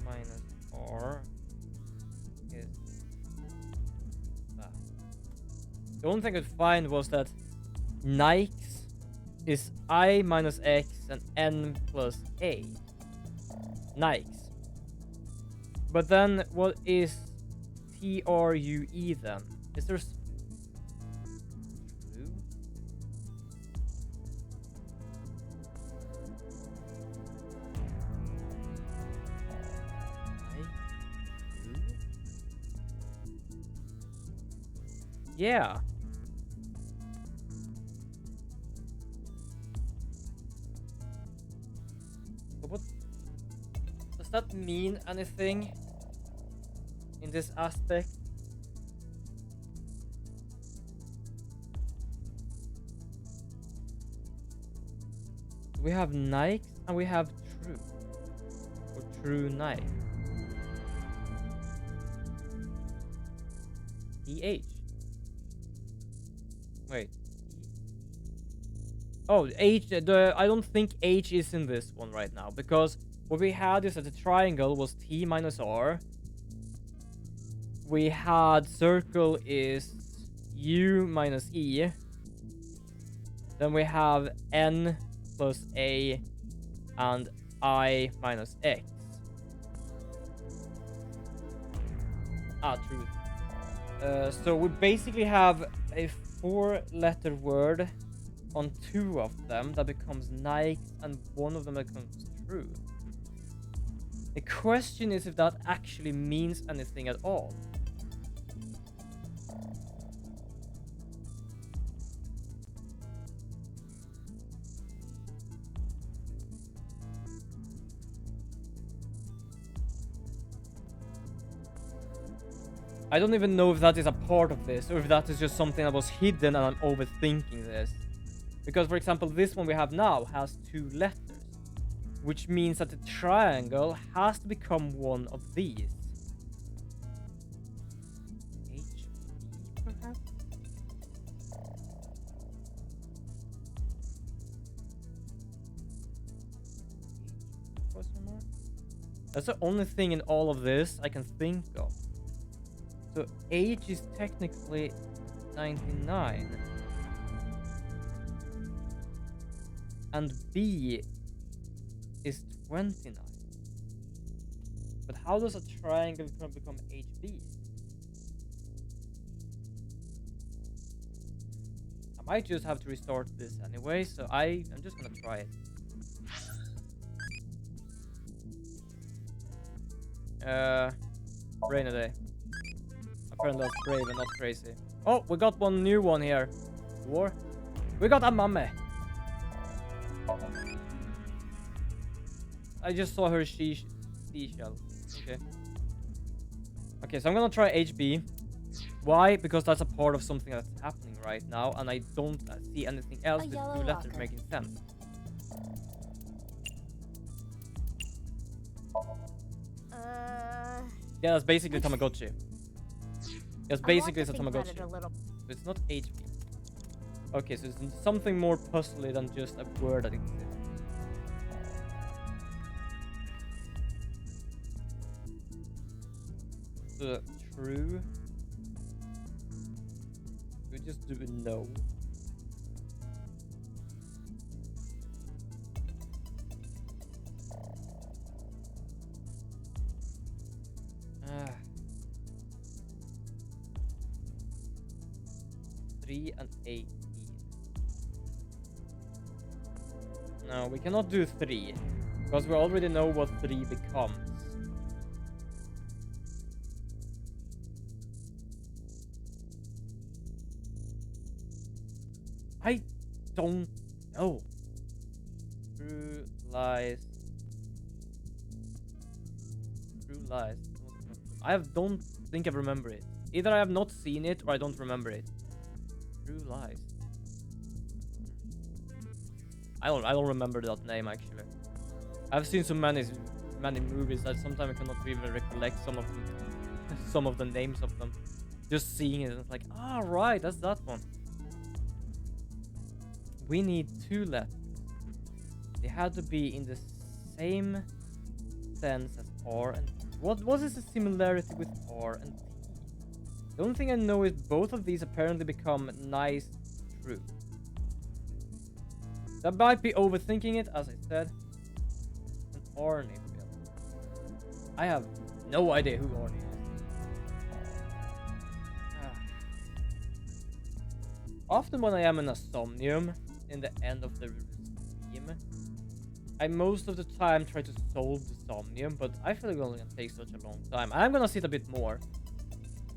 minus R is that. The only thing I could find was that Nix is I minus X and N plus A. Nix. But then what is TRUE then? Is there true? Yeah. But what does that mean anything in this aspect? We have Nike and we have true. Or true Nike. DH. Wait. Oh, H. I don't think H is in this one right now, because what we had is that the triangle was T minus R. We had circle is U minus E. Then we have N plus A and I minus X. Ah, true. So we basically have a 4-letter word on 2 of them that becomes Nike, and one of them becomes true. The question is if that actually means anything at all. I don't even know if that is a part of this, or if that is just something that was hidden and I'm overthinking this. Because, for example, this one we have now has 2 letters, which means that the triangle has to become one of these. HB, perhaps? Question mark? That's the only thing in all of this I can think of. So H is technically 99. And B is 29. But how does a triangle become HB? I might just have to restart this anyway, so I'm just gonna try it. Rain a day. Apparently that's brave and not crazy. Oh, we got one new one here. War. We got a mummy. I just saw her seashell. Okay. Okay, so I'm gonna try HB. Why? Because that's a part of something that's happening right now, and I don't see anything else with 2 letters walker. making sense. Yeah, that's basically Tamagotchi. It's basically a Tamagotchi. So it's not HB. Okay, so it's something more puzzly than just a word that exists. So, true. We just do no. Ah. 3 and 18. No, we cannot do 3, because we already know what 3 becomes. I don't know. True lies. True lies. Don't think I remember it. Either I have not seen it or I don't remember it. True lies. I don't remember that name actually. I've seen so many movies that sometimes I cannot even recollect some of the names of them. Just seeing it, it's like, ah, right, that's that one. We need 2 letters. They had to be in the same sense as R and T. What is the similarity with R and T? The only thing I know is both of these apparently become nice true. That might be overthinking it, as I said. An Arnie film. I have no idea who Arnie is. Often when I am in a somnium, in the end of the stream, I most of the time try to solve the somnium, but I feel like it's only gonna take such a long time. I'm gonna sit a bit more.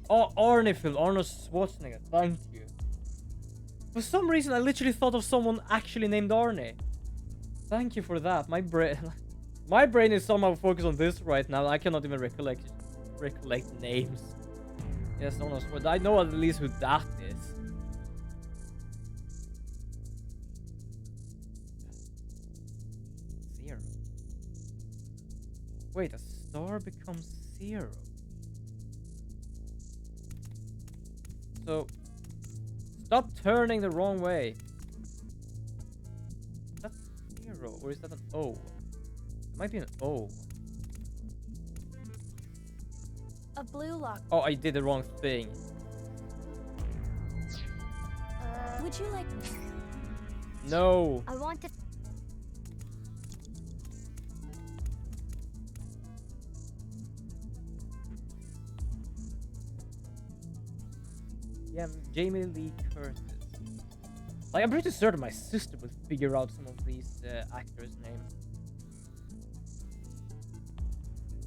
Oh, Arnie film, Arnold Schwarzenegger, thank you. For some reason, I literally thought of someone actually named Arnie. Thank you for that. My brain is somehow focused on this right now. I cannot even recollect names. Yes, Arnold Schwarzenegger. I know at least who that is. Zero. Wait, a star becomes zero. So, stop turning the wrong way. That's zero, or is that an O? It might be an O. A blue lock. Oh, I did the wrong thing. Would you like... No. I want to. Yeah, Jamie Lee Curtis. Like, I'm pretty certain my sister would figure out some of these actors' names.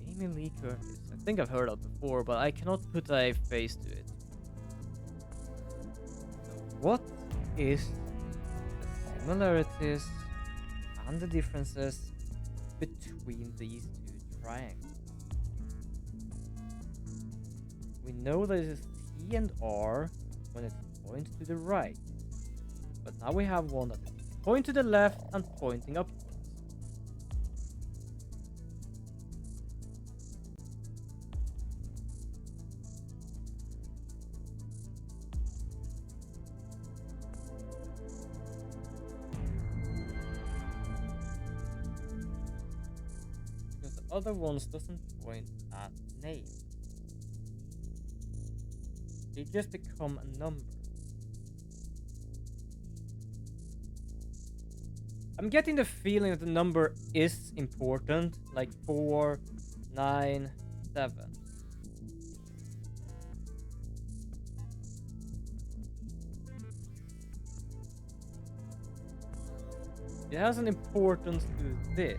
Jamie Lee Curtis. I think I've heard of before, but I cannot put a face to it. So what is the similarities and the differences between these two triangles? We know that it is T and R when it points to the right. But now we have one that is pointing to the left and pointing upwards. Because the other ones doesn't point at name. They just become a number. I'm getting the feeling that the number is important, like 4, 9, 7. It has an importance to this.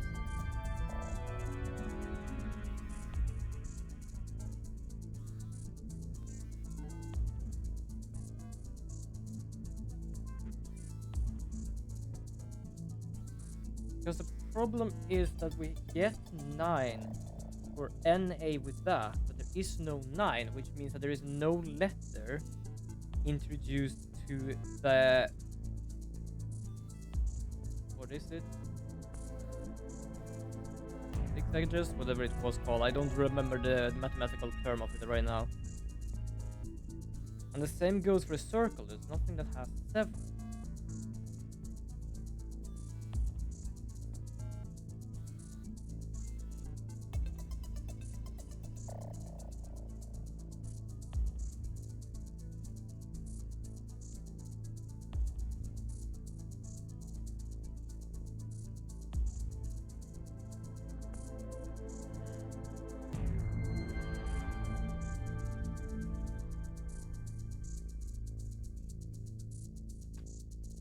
Because the problem is that we get 9 for NA with that, but there is no 9, which means that there is no letter introduced to the... What is it? Six whatever it was called. I don't remember the mathematical term of it right now. And the same goes for a circle. There's nothing that has 7.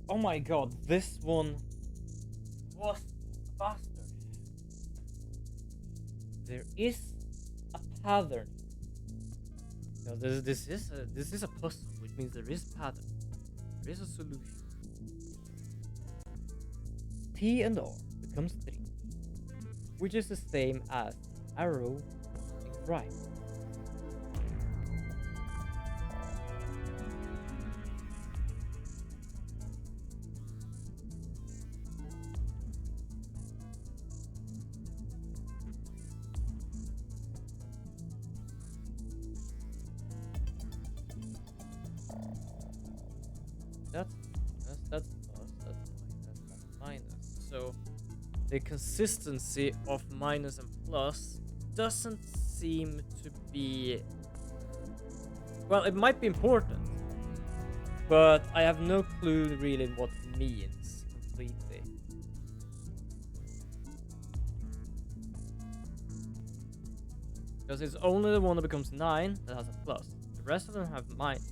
Oh my god, this one was faster. There is a pattern. Now this is a puzzle, which means there is pattern. There is a solution. T and R becomes 3, which is the same as arrow pointing right. That's plus, that's minus, that's minus. So the consistency of minus and plus doesn't seem to be... Well, it might be important, but I have no clue really what it means completely. Because it's only the one that becomes 9 that has a plus. The rest of them have minus.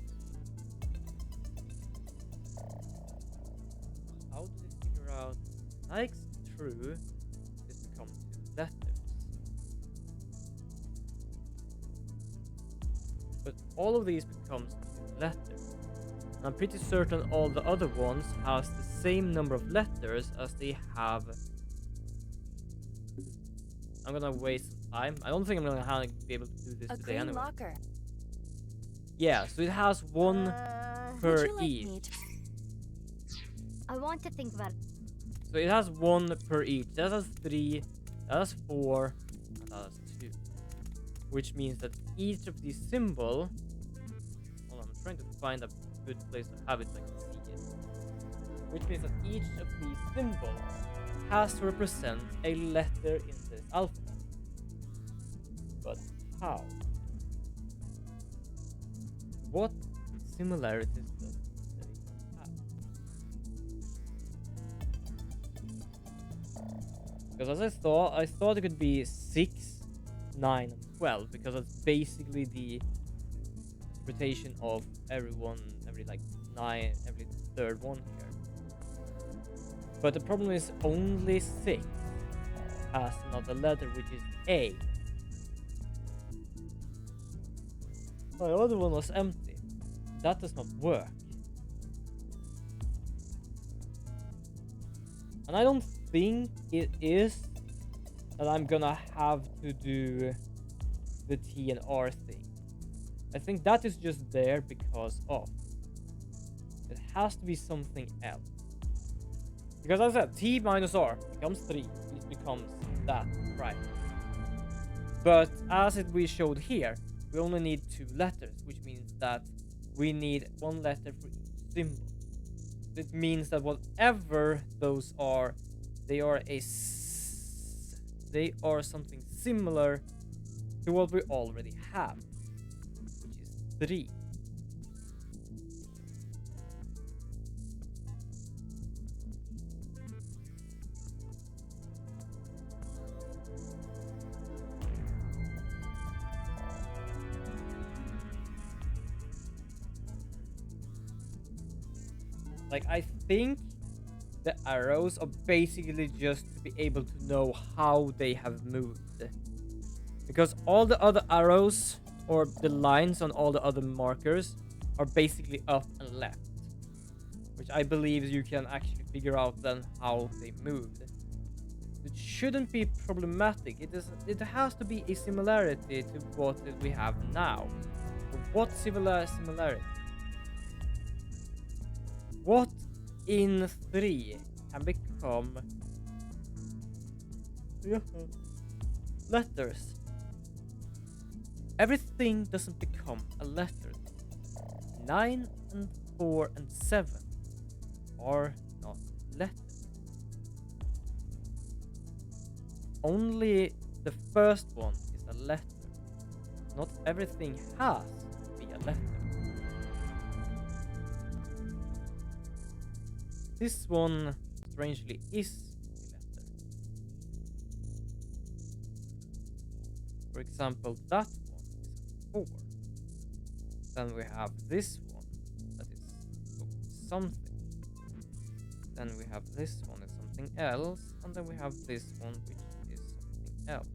How do they figure out likes true? This becomes 2 letters. But all of these becomes 2 letters. And I'm pretty certain all the other ones has the same number of letters as they have. I'm gonna waste some time. I don't think I'm gonna be able to do this A today green anyway. locker. Yeah, so it has one Would per you like each. me to- I want to think about it. So it has 1 per each. That has 3, that has 4, and that has 2. Which means that each of these symbols... Hold on, I'm trying to find a good place to have it so I can see it. Which means that each of these symbols has to represent a letter in this alphabet. But how? What similarities does they have? Because as I thought it could be 6, 9, and 12, because that's basically the rotation of everyone, every like 9, every third one here. But the problem is only 6 has another letter, which is A. The other one was empty. That does not work. And I don't think it is that I'm gonna have to do the T and R thing. I think that is just there because of. It has to be something else. Because as I said, T minus R becomes 3. It becomes that, right? But as we showed here, we only need 2 letters, which means that we need 1 letter for each symbol. It means that whatever those are, they are they are something similar to what we already have, which is 3. Like, I think the arrows are basically just to be able to know how they have moved. Because all the other arrows, or the lines on all the other markers, are basically up and left. Which I believe you can actually figure out then how they moved. It shouldn't be problematic. It has to be a similarity to what we have now. So what similarity? What in 3 can become letters? Everything doesn't become a letter. 9 and 4 and 7 are not letters. Only the first one is a letter. Not everything has to be a letter. This one, strangely, is a letter. For example, that one is a 4. Then we have this one, that is something. Then we have this one is something else, and then we have this one, which is something else.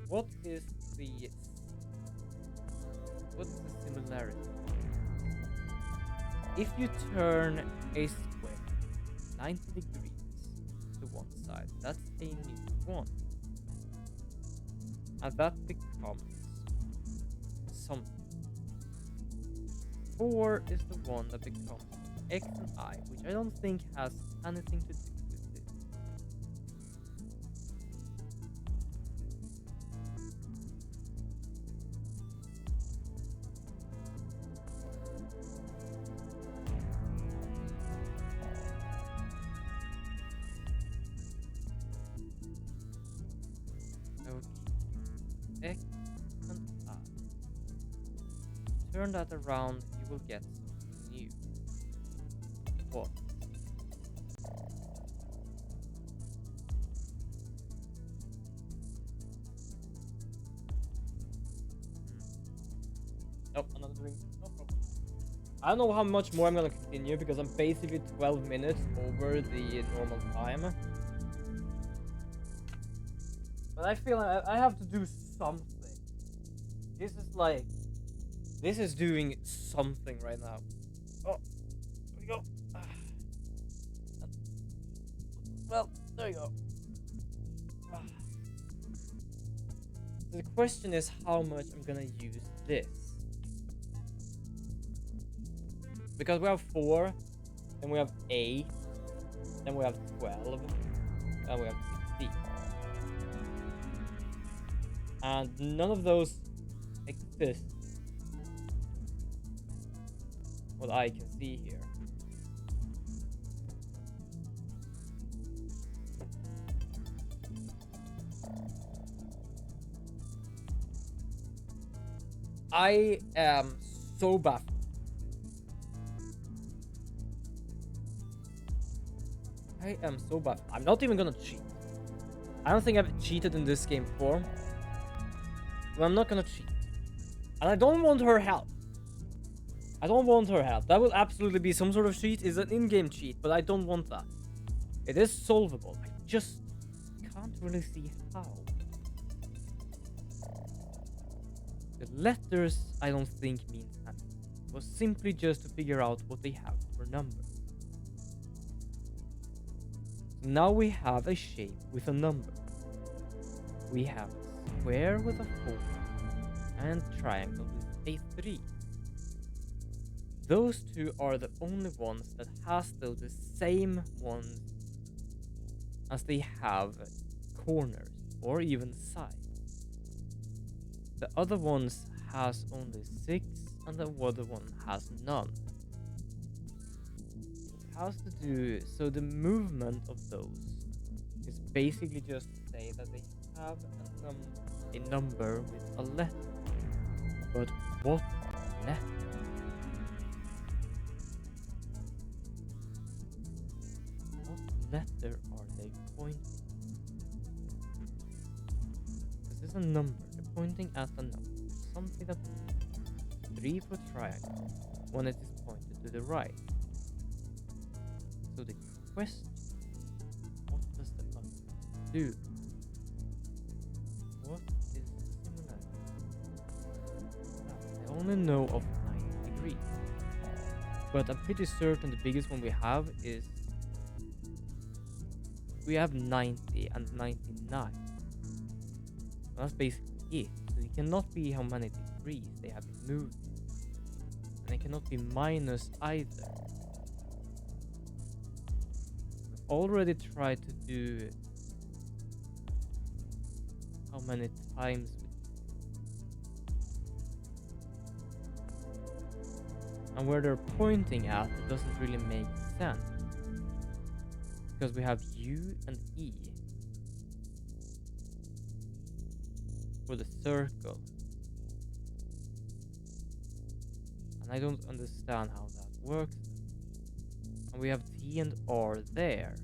What is the similarity? If you turn a square 90 degrees to one side, that's a new one. And that becomes something. 4 is the one that becomes X and I, which I don't think has anything to do with this. turn that around, you will get something new. What? Nope, another drink. No problem. I don't know how much more I'm gonna continue because I'm basically 12 minutes over the normal time. But I feel I have to do something. This is like... This is doing something right now. Oh, there we go. Well, there you go. The question is how much I'm gonna use this. Because we have 4, then we have 8, then we have 12, then we have 16. And none of those exist. What I can see here. I am so baffled. I am so baffled. I'm not even gonna cheat. I don't think I've cheated in this game before. But I'm not gonna cheat. And I don't want her help. I don't want her help. That will absolutely be some sort of cheat. It's an in-game cheat, but I don't want that. It is solvable. I just can't really see how. The letters I don't think means anything. It was simply just to figure out what they have for numbers. Now we have a shape with a number. We have a square with a 4 and triangle with a 3. Those two are the only ones that has though the same ones as they have corners or even sides. The other ones has only 6 and the other one has none. It has to do, so the movement of those is basically just to say that they have a number with a letter. But what letter? What letter are they pointing? This is a number. They're pointing at a number. Something that 3 for triangle when it is pointed to the right. So the question, what does the other do? What is similar? I only know of 90 degrees. But I'm pretty certain the biggest one we have is we have 90 and 99. That's basically it. So it cannot be how many degrees they have been moved. And it cannot be minus either. We've already tried to do how many times and where they're pointing at, it doesn't really make sense. Because we have U and E for the circle. And I don't understand how that works. And we have T and R there.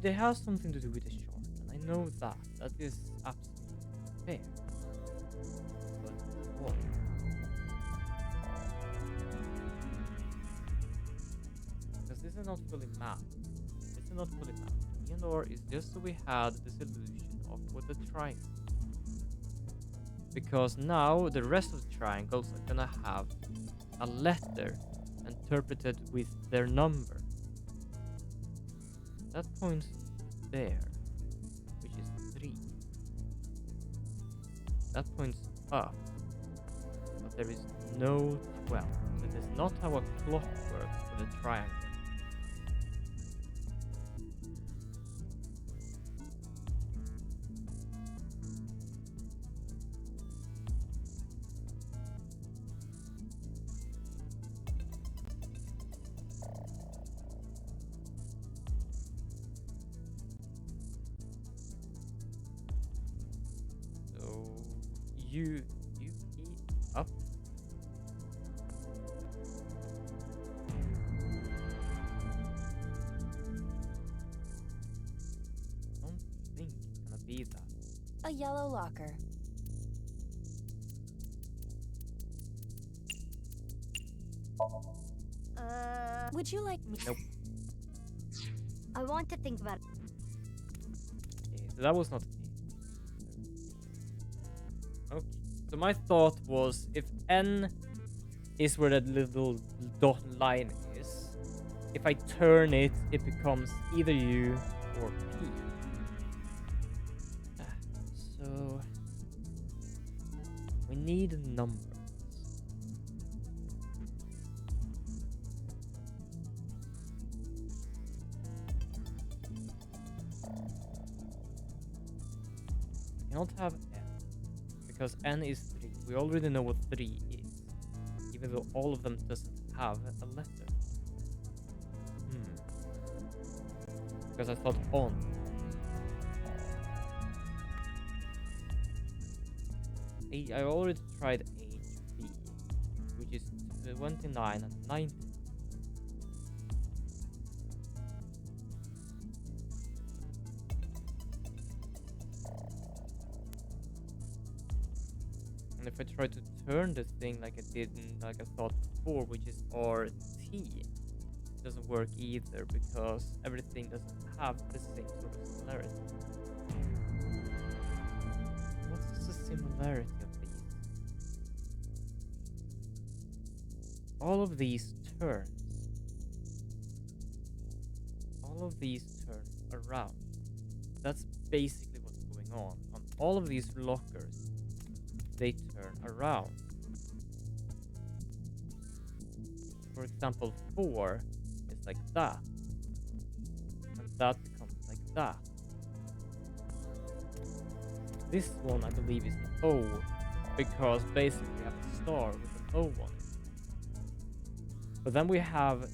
They have something to do with the chart, and I know that. That is absolutely fair. But what? Because this is not fully mapped. This is not fully mapped. T and R is just so we had the solution of what the triangle. Because now the rest of the triangles are gonna have a letter interpreted with their number. That points there, which is 3. That points up, but there is no 12. That is not how a clock works for the triangle. you key up. I don't think it's gonna be that. A yellow locker. Would you like me? Nope. I want to think about it. Okay, so that was not the key. Okay. So my thought was if N is where that little dot line is, if I turn it, it becomes either U or P. So we need numbers. We cannot have N because N is 3. We already know what 3 is, even though all of them doesn't have a letter. Because I thought on. I already tried HB, which is 29 and 90. And if I try to turn the thing like I did, like I thought before, which is RT, it doesn't work either because everything doesn't have the same sort of similarity. What's the similarity of these? All of these turns. All of these turn around. That's basically what's going on. On all of these lockers, they turn around. For example, 4 is like that. And that becomes like that. This one, I believe, is an O, because basically we have a star with an O on it. But then we have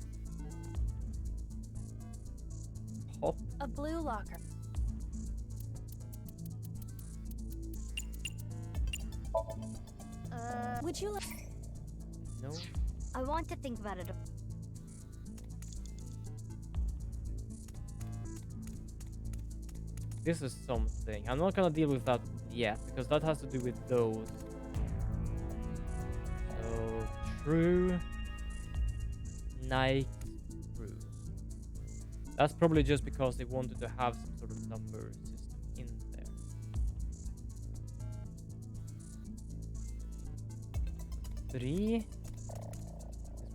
pop. A blue locker. Would you like? No. I want to think about it. This is something. I'm not gonna deal with that yet, because that has to do with those. So, true. Night. True. That's probably just because they wanted to have some sort of number system in there. Three. Is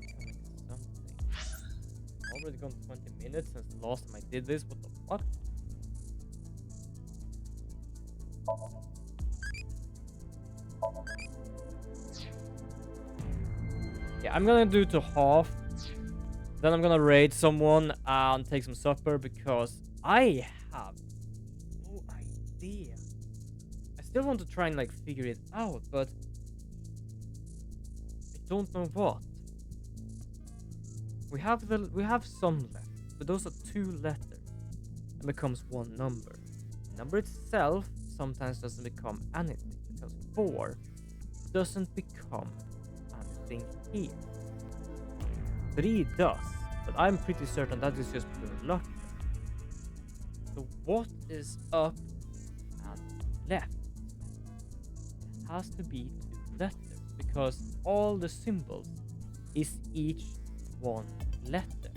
becoming something. Already gone 20 minutes since the last time I did this. What the fuck? Yeah, I'm gonna do to half. Then I'm gonna raid someone and take some supper because I have no idea. I still want to try and like figure it out, but I don't know what. We have some letters, but those are 2 letters and becomes 1 number. The number itself sometimes doesn't become anything because 4 doesn't become anything here. 3 does, but I'm pretty certain that is just pure luck. So what is up and left? It has to be 2 letters because all the symbols is each 1 letter.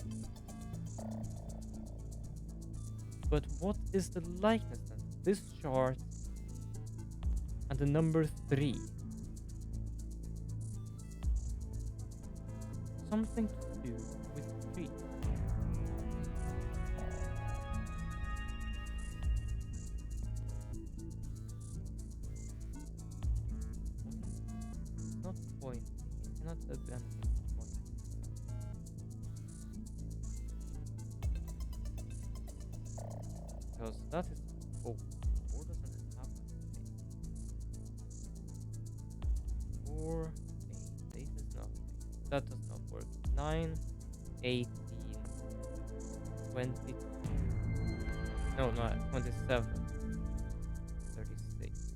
But what is the likeness then? This chart and the number 3. Something to do with 3. Not pointing. It cannot do anything pointing. Because that is 4. 4 doesn't have anything. 4, 8. 8 is nothing. That does not work. 9, 18, 20. No, not 27. 36.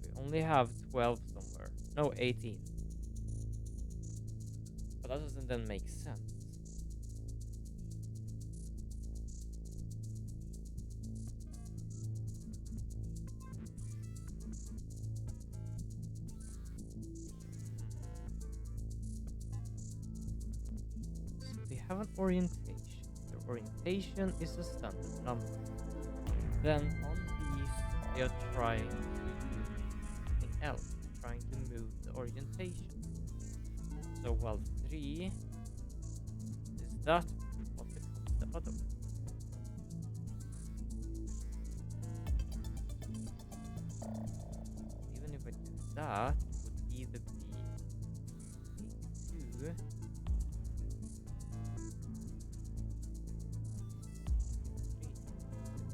We only have 12 somewhere. No, 18. But that doesn't then make sense. They have an orientation. Their orientation is a standard number. Then on these, they are trying to do something else. They're trying to move the orientation. So while 3 is that, what becomes the other one? Even if I do that, it would either be 2.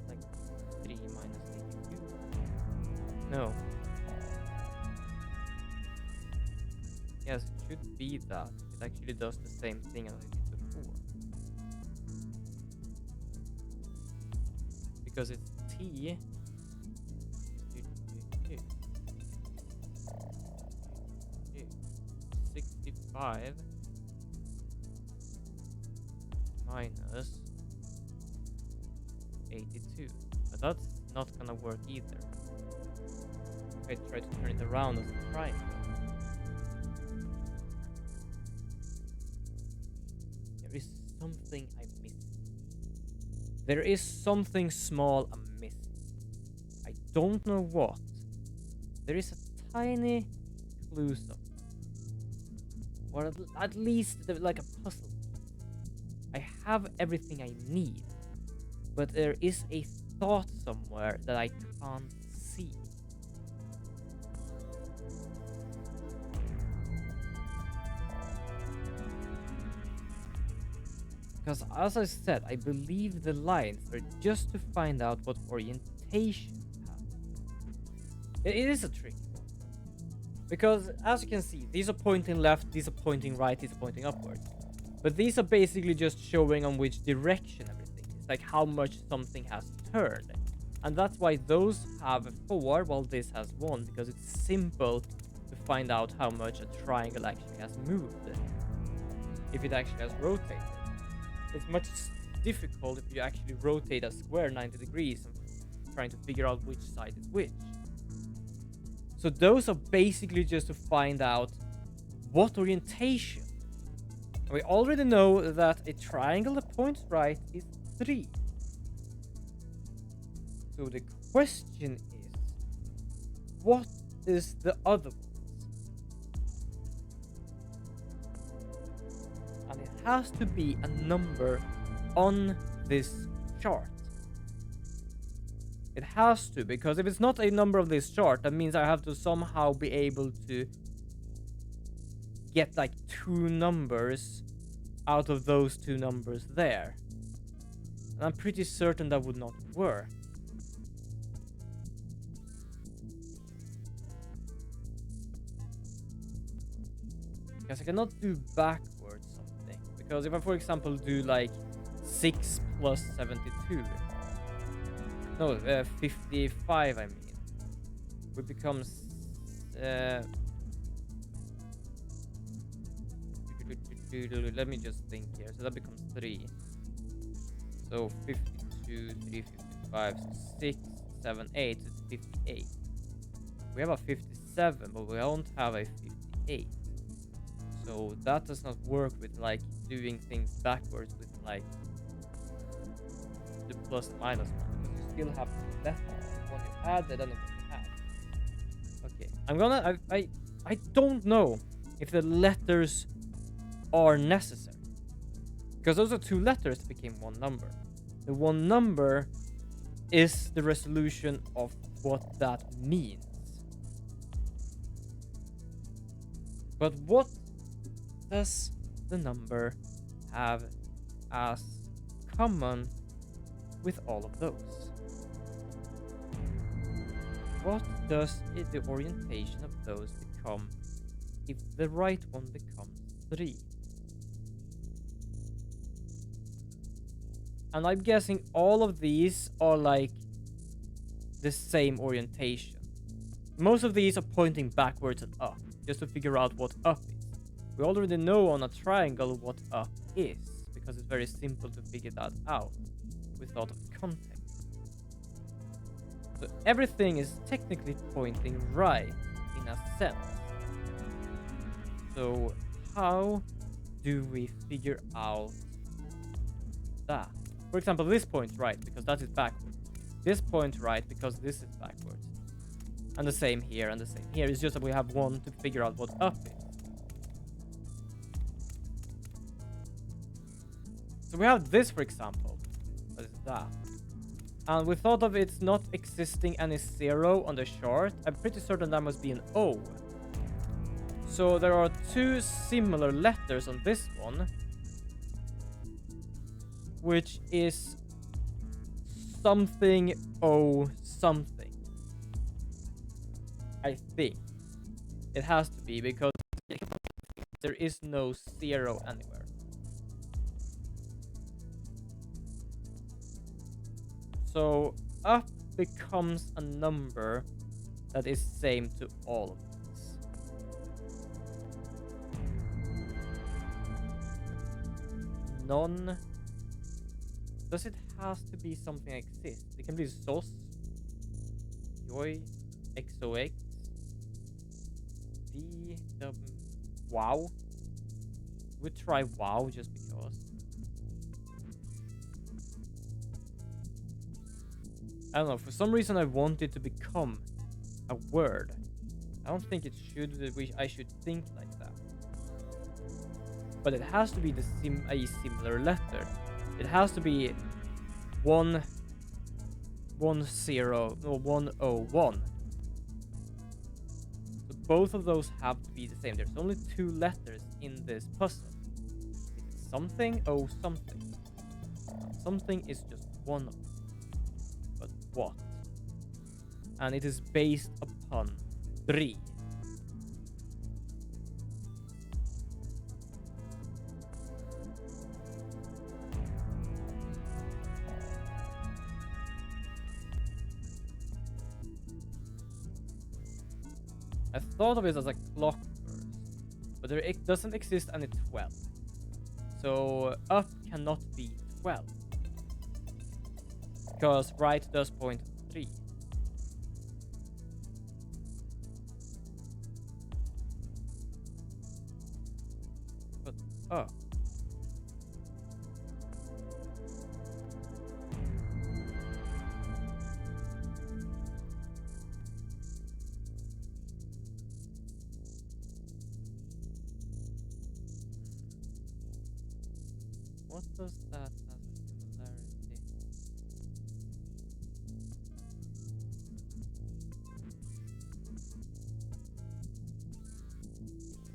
Like 3 minus 82. No. Yes, it should be that. It actually does the same thing as it did before. Because it's T. 65 minus 82. But that's not gonna work either. If I try to turn it around as a triangle. There is something I'm missing. There is something small I'm missing. I don't know what. There is a tiny clue somewhere. Or at least like a puzzle. I have everything I need. But there is a thought somewhere that I can't see. Because as I said, I believe the lines are just to find out what orientation you have. It is a trick. Because as you can see, these are pointing left, these are pointing right, these are pointing upwards. But these are basically just showing on which direction everything is, like how much something has turned. And that's why those have a 4 while this has 1, because it's simple to find out how much a triangle actually has moved. If it actually has rotated. It's much difficult if you actually rotate a square 90 degrees and trying to figure out which side is which. So those are basically just to find out what orientation. We already know that a triangle that points right is 3. So the question is, what is the other ones? And it has to be a number on this chart. It has to, because if it's not a number of this chart, that means I have to somehow be able to get like 2 numbers out of those 2 numbers there. And I'm pretty certain that would not work. Because I cannot do backwards something. Because if I, for example, do like 6 plus 72. No, 55, I mean. It becomes... let me just think here. So that becomes 3. So 52, 3, 55, so 6, 7, 8. It's 58. We have a 57, but we don't have a 58. So that does not work with like doing things backwards with like the plus and minus one. Because you still have the left one you added and the one you had. Okay, I'm gonna... I don't know if the letters are necessary. Because those are 2 letters that became 1 number. The 1 number is the resolution of what that means. But what does the number have as common with all of those? What does the orientation of those become if the right one becomes 3? And I'm guessing all of these are like the same orientation. Most of these are pointing backwards and up, just to figure out what up is. We already know on a triangle what up is, because it's very simple to figure that out without context. So everything is technically pointing right in a sense. So how do we figure out that? For example, this point right, because that is backwards. This point right, because this is backwards. And the same here, and the same here. It's just that we have one to figure out what up is. So we have this, for example. What is that? And we thought of it not existing any 0 on the chart. I'm pretty certain that must be an O. So there are two similar letters on this one, which is something O something. I think it has to be, because there is no 0 anywhere. So up becomes a number that is same to all of these. None. Does it has to be something that exists? It can be SOS, Joy, XOX, D, wow. We try wow just because. I don't know, for some reason I want it to become a word. I don't think it should, I should think like that. But it has to be a similar letter. It has to be 1, 1, 0, or 1, 0, 1. So both of those have to be the same. There's only 2 letters in this puzzle. It's something, oh something. Something is just one of them. But what? And it is based upon 3. I thought of it as a clock first, but there doesn't exist any 12. So up cannot be 12. Because right does point 3. But up. What does that have a similarity?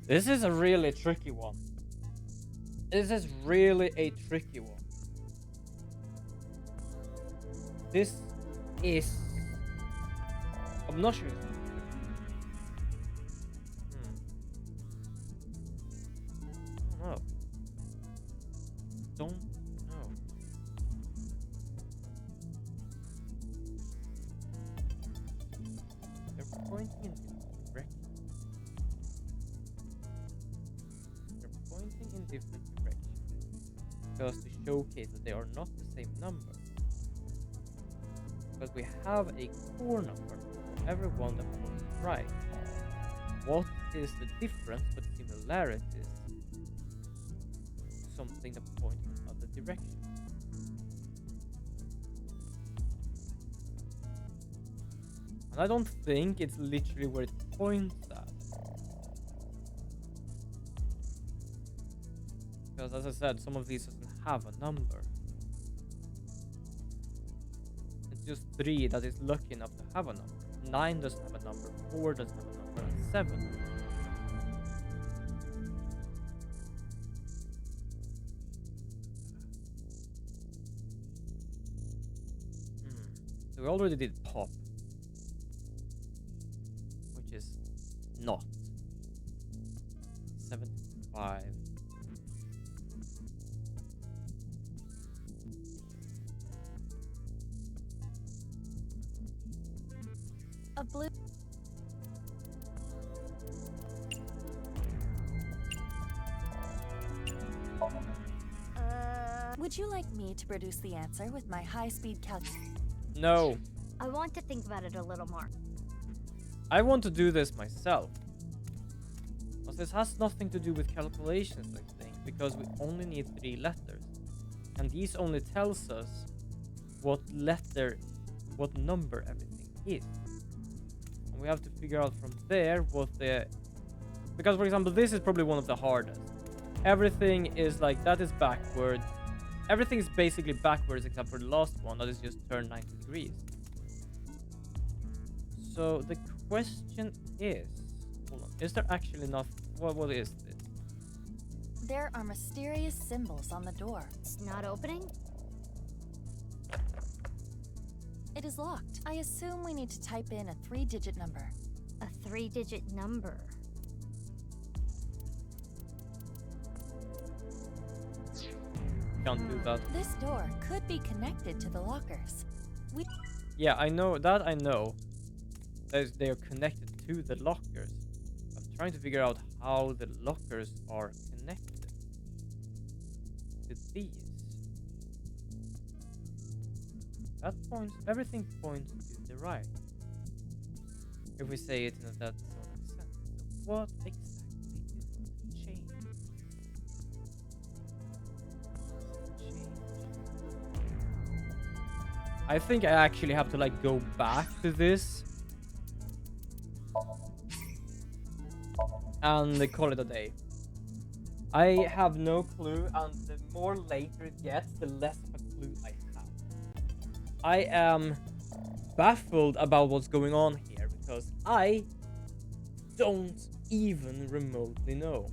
This is a really tricky one. This is really a tricky one. This is... I'm not sure. I don't know. They're pointing in different directions. They're pointing in different directions because to showcase that they are not the same number. But we have a core number for every one that points right. What is the difference but similarities? Something that points in other direction. And I don't think it's literally where it points at. Because as I said, some of these doesn't have a number. It's just 3 that is lucky enough to have a number. 9 doesn't have a number, 4 doesn't have a number, and 7. So we already did pop, which is not 75. A blue. Would you like me to produce the answer with my high-speed calculator? No. I want to think about it a little more. I want to do this myself. But this has nothing to do with calculations, I think, because we only need 3 letters. And these only tells us what number everything is. And we have to figure out from there what the... Because, for example, this is probably one of the hardest. Everything is like, that is backward. Everything is basically backwards except for the last one, that is just turned 90 degrees. So the question is... Hold on, is there actually enough... What is this? There are mysterious symbols on the door. It's not opening? It is locked. I assume we need to type in a 3-digit number. A 3-digit number. Can't do that. This door could be connected to the lockers. Yeah, I know that. I know they are connected to the lockers. I'm trying to figure out how the lockers are connected to these. That points. Everything points to the right. If we say it in that sort of sense. So what exactly is change? I think I actually have to like go back to this and call it a day. I have no clue, and the more later it gets, the less of a clue I have. I am baffled about what's going on here because I don't even remotely know.